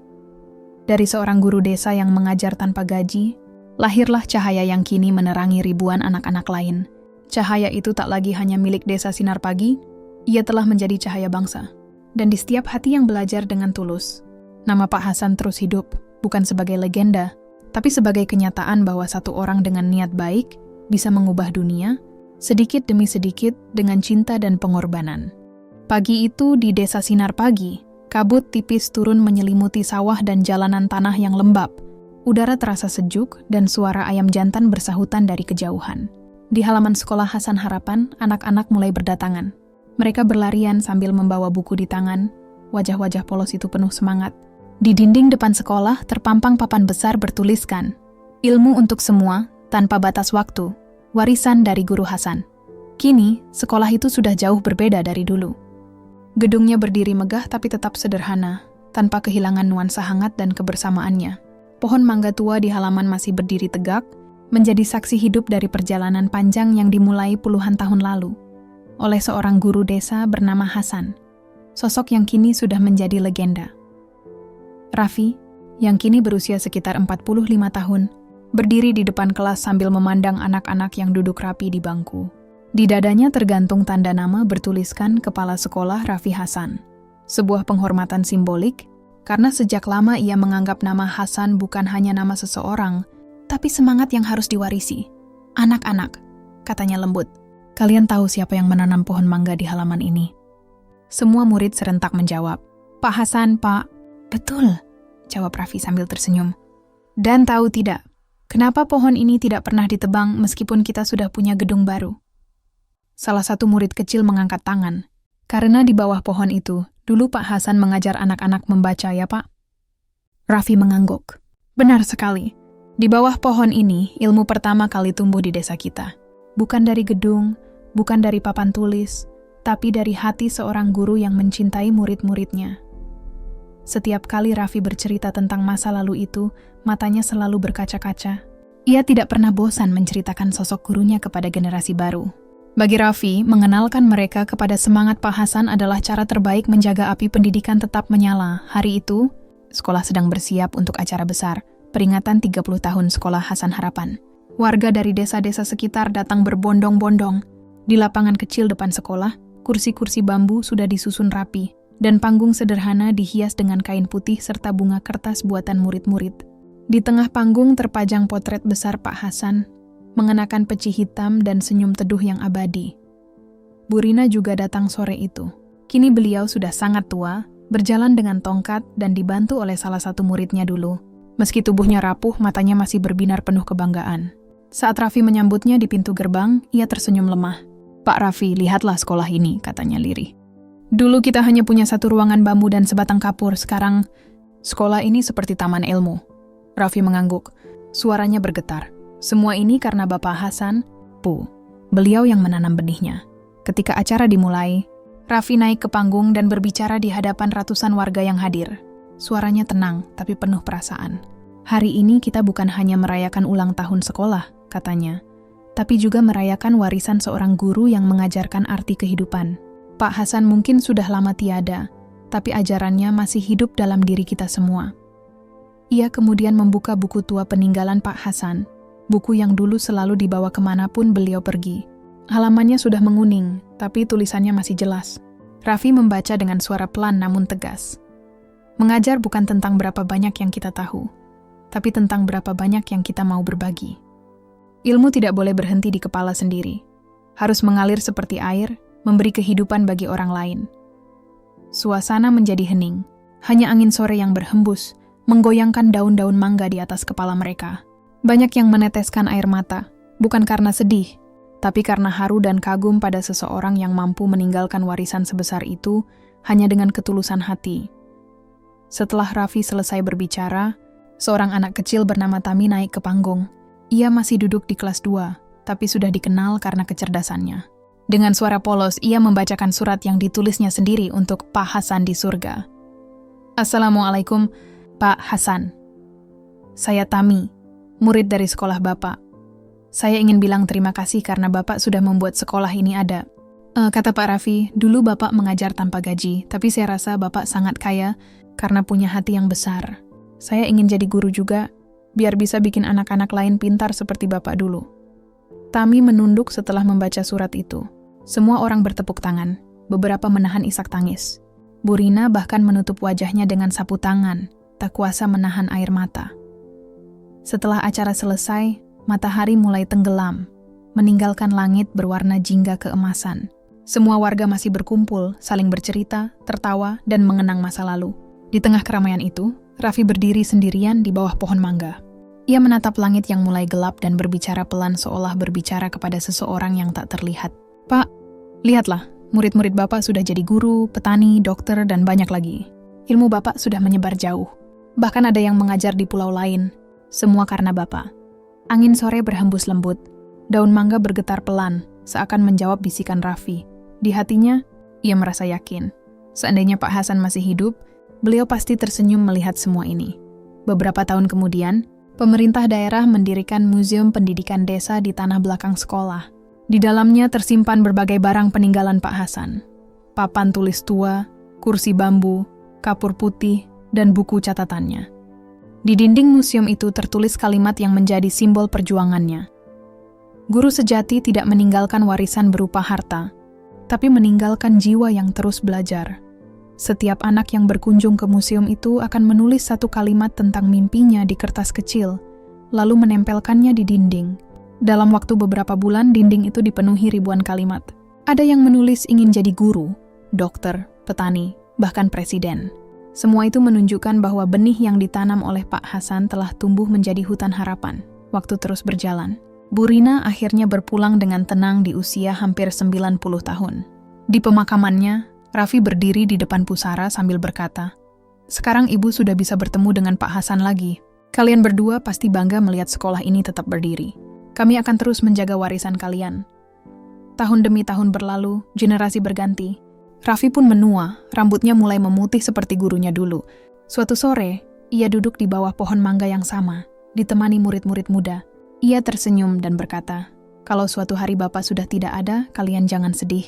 Dari seorang guru desa yang mengajar tanpa gaji, lahirlah cahaya yang kini menerangi ribuan anak-anak lain. Cahaya itu tak lagi hanya milik desa Sinar Pagi, ia telah menjadi cahaya bangsa. Dan di setiap hati yang belajar dengan tulus, nama Pak Hasan terus hidup, bukan sebagai legenda, tapi sebagai kenyataan bahwa satu orang dengan niat baik bisa mengubah dunia, sedikit demi sedikit dengan cinta dan pengorbanan. Pagi itu di desa Sinar Pagi, kabut tipis turun menyelimuti sawah dan jalanan tanah yang lembab. Udara terasa sejuk dan suara ayam jantan bersahutan dari kejauhan. Di halaman sekolah Hasan Harapan, anak-anak mulai berdatangan. Mereka berlarian sambil membawa buku di tangan. Wajah-wajah polos itu penuh semangat. Di dinding depan sekolah terpampang papan besar bertuliskan, "Ilmu untuk semua, tanpa batas waktu, warisan dari Guru Hasan." Kini, sekolah itu sudah jauh berbeda dari dulu. Gedungnya berdiri megah tapi tetap sederhana, tanpa kehilangan nuansa hangat dan kebersamaannya. Pohon mangga tua di halaman masih berdiri tegak, menjadi saksi hidup dari perjalanan panjang yang dimulai puluhan tahun lalu, oleh seorang guru desa bernama Hasan, sosok yang kini sudah menjadi legenda. Raffi, yang kini berusia sekitar 45 tahun, berdiri di depan kelas sambil memandang anak-anak yang duduk rapi di bangku. Di dadanya tergantung tanda nama bertuliskan Kepala Sekolah Raffi Hasan. Sebuah penghormatan simbolik, karena sejak lama ia menganggap nama Hasan bukan hanya nama seseorang, tapi semangat yang harus diwarisi. "Anak-anak," katanya lembut, "kalian tahu siapa yang menanam pohon mangga di halaman ini?" Semua murid serentak menjawab, "Pak Hasan, Pak." "Betul," jawab Raffi sambil tersenyum. "Dan tahu tidak, kenapa pohon ini tidak pernah ditebang meskipun kita sudah punya gedung baru?" Salah satu murid kecil mengangkat tangan. "Karena di bawah pohon itu, dulu Pak Hasan mengajar anak-anak membaca ya, Pak." Raffi mengangguk. "Benar sekali. Di bawah pohon ini, ilmu pertama kali tumbuh di desa kita. Bukan dari gedung, bukan dari papan tulis, tapi dari hati seorang guru yang mencintai murid-muridnya." Setiap kali Raffi bercerita tentang masa lalu itu, matanya selalu berkaca-kaca. Ia tidak pernah bosan menceritakan sosok gurunya kepada generasi baru. Bagi Raffi, mengenalkan mereka kepada semangat Pak Hasan adalah cara terbaik menjaga api pendidikan tetap menyala. Hari itu, sekolah sedang bersiap untuk acara besar, peringatan 30 tahun Sekolah Hasan Harapan. Warga dari desa-desa sekitar datang berbondong-bondong. Di lapangan kecil depan sekolah, kursi-kursi bambu sudah disusun rapi, dan panggung sederhana dihias dengan kain putih serta bunga kertas buatan murid-murid. Di tengah panggung terpajang potret besar Pak Hasan, mengenakan peci hitam dan senyum teduh yang abadi. Bu Rina juga datang sore itu. Kini beliau sudah sangat tua, berjalan dengan tongkat dan dibantu oleh salah satu muridnya dulu. Meski tubuhnya rapuh, matanya masih berbinar penuh kebanggaan. Saat Raffi menyambutnya di pintu gerbang, ia tersenyum lemah. "Pak Raffi, lihatlah sekolah ini," katanya lirih. "Dulu kita hanya punya satu ruangan bambu dan sebatang kapur, sekarang sekolah ini seperti taman ilmu." Raffi mengangguk. Suaranya bergetar. Semua ini karena Bapak Hasan, Bu. Beliau yang menanam benihnya. Ketika acara dimulai, Raffi naik ke panggung dan berbicara di hadapan ratusan warga yang hadir. Suaranya tenang, tapi penuh perasaan. "Hari ini kita bukan hanya merayakan ulang tahun sekolah," katanya, "tapi juga merayakan warisan seorang guru yang mengajarkan arti kehidupan. Pak Hasan mungkin sudah lama tiada, tapi ajarannya masih hidup dalam diri kita semua." Ia kemudian membuka buku tua peninggalan Pak Hasan, buku yang dulu selalu dibawa kemanapun beliau pergi. Halamannya sudah menguning, tapi tulisannya masih jelas. Raffi membaca dengan suara pelan namun tegas. "Mengajar bukan tentang berapa banyak yang kita tahu, tapi tentang berapa banyak yang kita mau berbagi. Ilmu tidak boleh berhenti di kepala sendiri. Harus mengalir seperti air, memberi kehidupan bagi orang lain." Suasana menjadi hening. Hanya angin sore yang berhembus, menggoyangkan daun-daun mangga di atas kepala mereka. Banyak yang meneteskan air mata, bukan karena sedih, tapi karena haru dan kagum pada seseorang yang mampu meninggalkan warisan sebesar itu hanya dengan ketulusan hati. Setelah Raffi selesai berbicara, seorang anak kecil bernama Tami naik ke panggung. Ia masih duduk di kelas 2, tapi sudah dikenal karena kecerdasannya. Dengan suara polos, ia membacakan surat yang ditulisnya sendiri untuk Pak Hasan di surga. "Assalamualaikum, Pak Hasan. Saya Tami, murid dari sekolah Bapak. Saya ingin bilang terima kasih karena Bapak sudah membuat sekolah ini ada." Kata Pak Raffi, "Dulu Bapak mengajar tanpa gaji, tapi saya rasa Bapak sangat kaya karena punya hati yang besar. Saya ingin jadi guru juga, biar bisa bikin anak-anak lain pintar seperti Bapak dulu." Tami menunduk setelah membaca surat itu. Semua orang bertepuk tangan, beberapa menahan isak tangis. Bu Rina bahkan menutup wajahnya dengan sapu tangan, tak kuasa menahan air mata. Setelah acara selesai, matahari mulai tenggelam, meninggalkan langit berwarna jingga keemasan. Semua warga masih berkumpul, saling bercerita, tertawa, dan mengenang masa lalu. Di tengah keramaian itu, Raffi berdiri sendirian di bawah pohon mangga. Ia menatap langit yang mulai gelap dan berbicara pelan seolah berbicara kepada seseorang yang tak terlihat. "Pak, lihatlah, murid-murid Bapak sudah jadi guru, petani, dokter, dan banyak lagi. Ilmu Bapak sudah menyebar jauh. Bahkan ada yang mengajar di pulau lain. Semua karena Bapak." Angin sore berhembus lembut. Daun mangga bergetar pelan, seakan menjawab bisikan Raffi. Di hatinya, ia merasa yakin. Seandainya Pak Hasan masih hidup, beliau pasti tersenyum melihat semua ini. Beberapa tahun kemudian, pemerintah daerah mendirikan Museum Pendidikan Desa di tanah belakang sekolah. Di dalamnya tersimpan berbagai barang peninggalan Pak Hasan. Papan tulis tua, kursi bambu, kapur putih, dan buku catatannya. Di dinding museum itu tertulis kalimat yang menjadi simbol perjuangannya. "Guru sejati tidak meninggalkan warisan berupa harta, tapi meninggalkan jiwa yang terus belajar." Setiap anak yang berkunjung ke museum itu akan menulis satu kalimat tentang mimpinya di kertas kecil, lalu menempelkannya di dinding. Dalam waktu beberapa bulan, dinding itu dipenuhi ribuan kalimat. Ada yang menulis ingin jadi guru, dokter, petani, bahkan presiden. Semua itu menunjukkan bahwa benih yang ditanam oleh Pak Hasan telah tumbuh menjadi hutan harapan. Waktu terus berjalan. Bu Rina akhirnya berpulang dengan tenang di usia hampir 90 tahun. Di pemakamannya, Raffi berdiri di depan pusara sambil berkata, "Sekarang ibu sudah bisa bertemu dengan Pak Hasan lagi. Kalian berdua pasti bangga melihat sekolah ini tetap berdiri. Kami akan terus menjaga warisan kalian." Tahun demi tahun berlalu, generasi berganti. Raffi pun menua, rambutnya mulai memutih seperti gurunya dulu. Suatu sore, ia duduk di bawah pohon mangga yang sama, ditemani murid-murid muda. Ia tersenyum dan berkata, "Kalau suatu hari Bapak sudah tidak ada, kalian jangan sedih.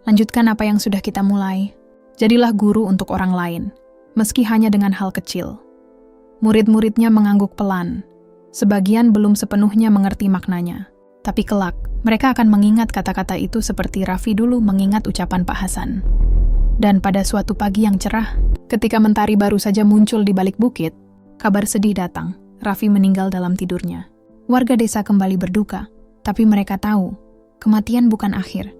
Lanjutkan apa yang sudah kita mulai. Jadilah guru untuk orang lain, meski hanya dengan hal kecil." Murid-muridnya mengangguk pelan. Sebagian belum sepenuhnya mengerti maknanya. Tapi kelak, mereka akan mengingat kata-kata itu seperti Raffi dulu mengingat ucapan Pak Hasan. Dan pada suatu pagi yang cerah, ketika mentari baru saja muncul di balik bukit, kabar sedih datang. Raffi meninggal dalam tidurnya. Warga desa kembali berduka, tapi mereka tahu, kematian bukan akhir,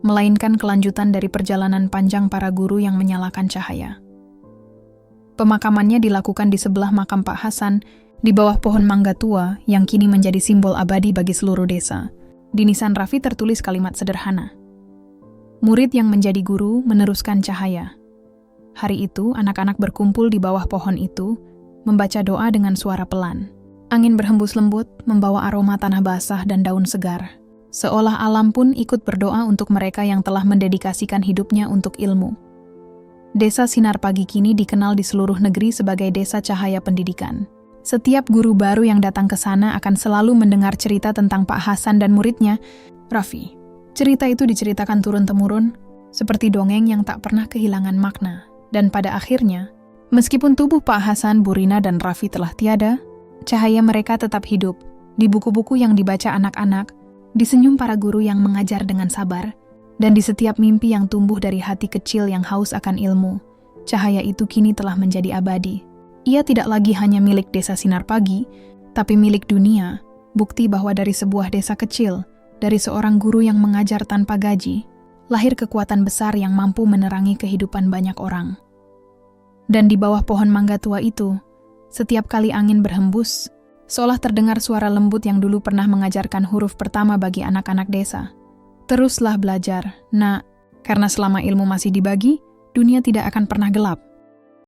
melainkan kelanjutan dari perjalanan panjang para guru yang menyalakan cahaya. Pemakamannya dilakukan di sebelah makam Pak Hasan, di bawah pohon mangga tua yang kini menjadi simbol abadi bagi seluruh desa. Di nisan Raffi tertulis kalimat sederhana. Murid yang menjadi guru meneruskan cahaya. Hari itu, anak-anak berkumpul di bawah pohon itu, membaca doa dengan suara pelan. Angin berhembus lembut, membawa aroma tanah basah dan daun segar. Seolah alam pun ikut berdoa untuk mereka yang telah mendedikasikan hidupnya untuk ilmu. Desa Sinar Pagi kini dikenal di seluruh negeri sebagai desa cahaya pendidikan. Setiap guru baru yang datang ke sana akan selalu mendengar cerita tentang Pak Hasan dan muridnya, Raffi. Cerita itu diceritakan turun-temurun, seperti dongeng yang tak pernah kehilangan makna. Dan pada akhirnya, meskipun tubuh Pak Hasan, Bu Rina, dan Raffi telah tiada, cahaya mereka tetap hidup. Di buku-buku yang dibaca anak-anak, di senyum para guru yang mengajar dengan sabar, dan di setiap mimpi yang tumbuh dari hati kecil yang haus akan ilmu, cahaya itu kini telah menjadi abadi. Ia tidak lagi hanya milik desa Sinar Pagi, tapi milik dunia, bukti bahwa dari sebuah desa kecil, dari seorang guru yang mengajar tanpa gaji, lahir kekuatan besar yang mampu menerangi kehidupan banyak orang. Dan di bawah pohon mangga tua itu, setiap kali angin berhembus, seolah terdengar suara lembut yang dulu pernah mengajarkan huruf pertama bagi anak-anak desa. Teruslah belajar, nak, karena selama ilmu masih dibagi, dunia tidak akan pernah gelap.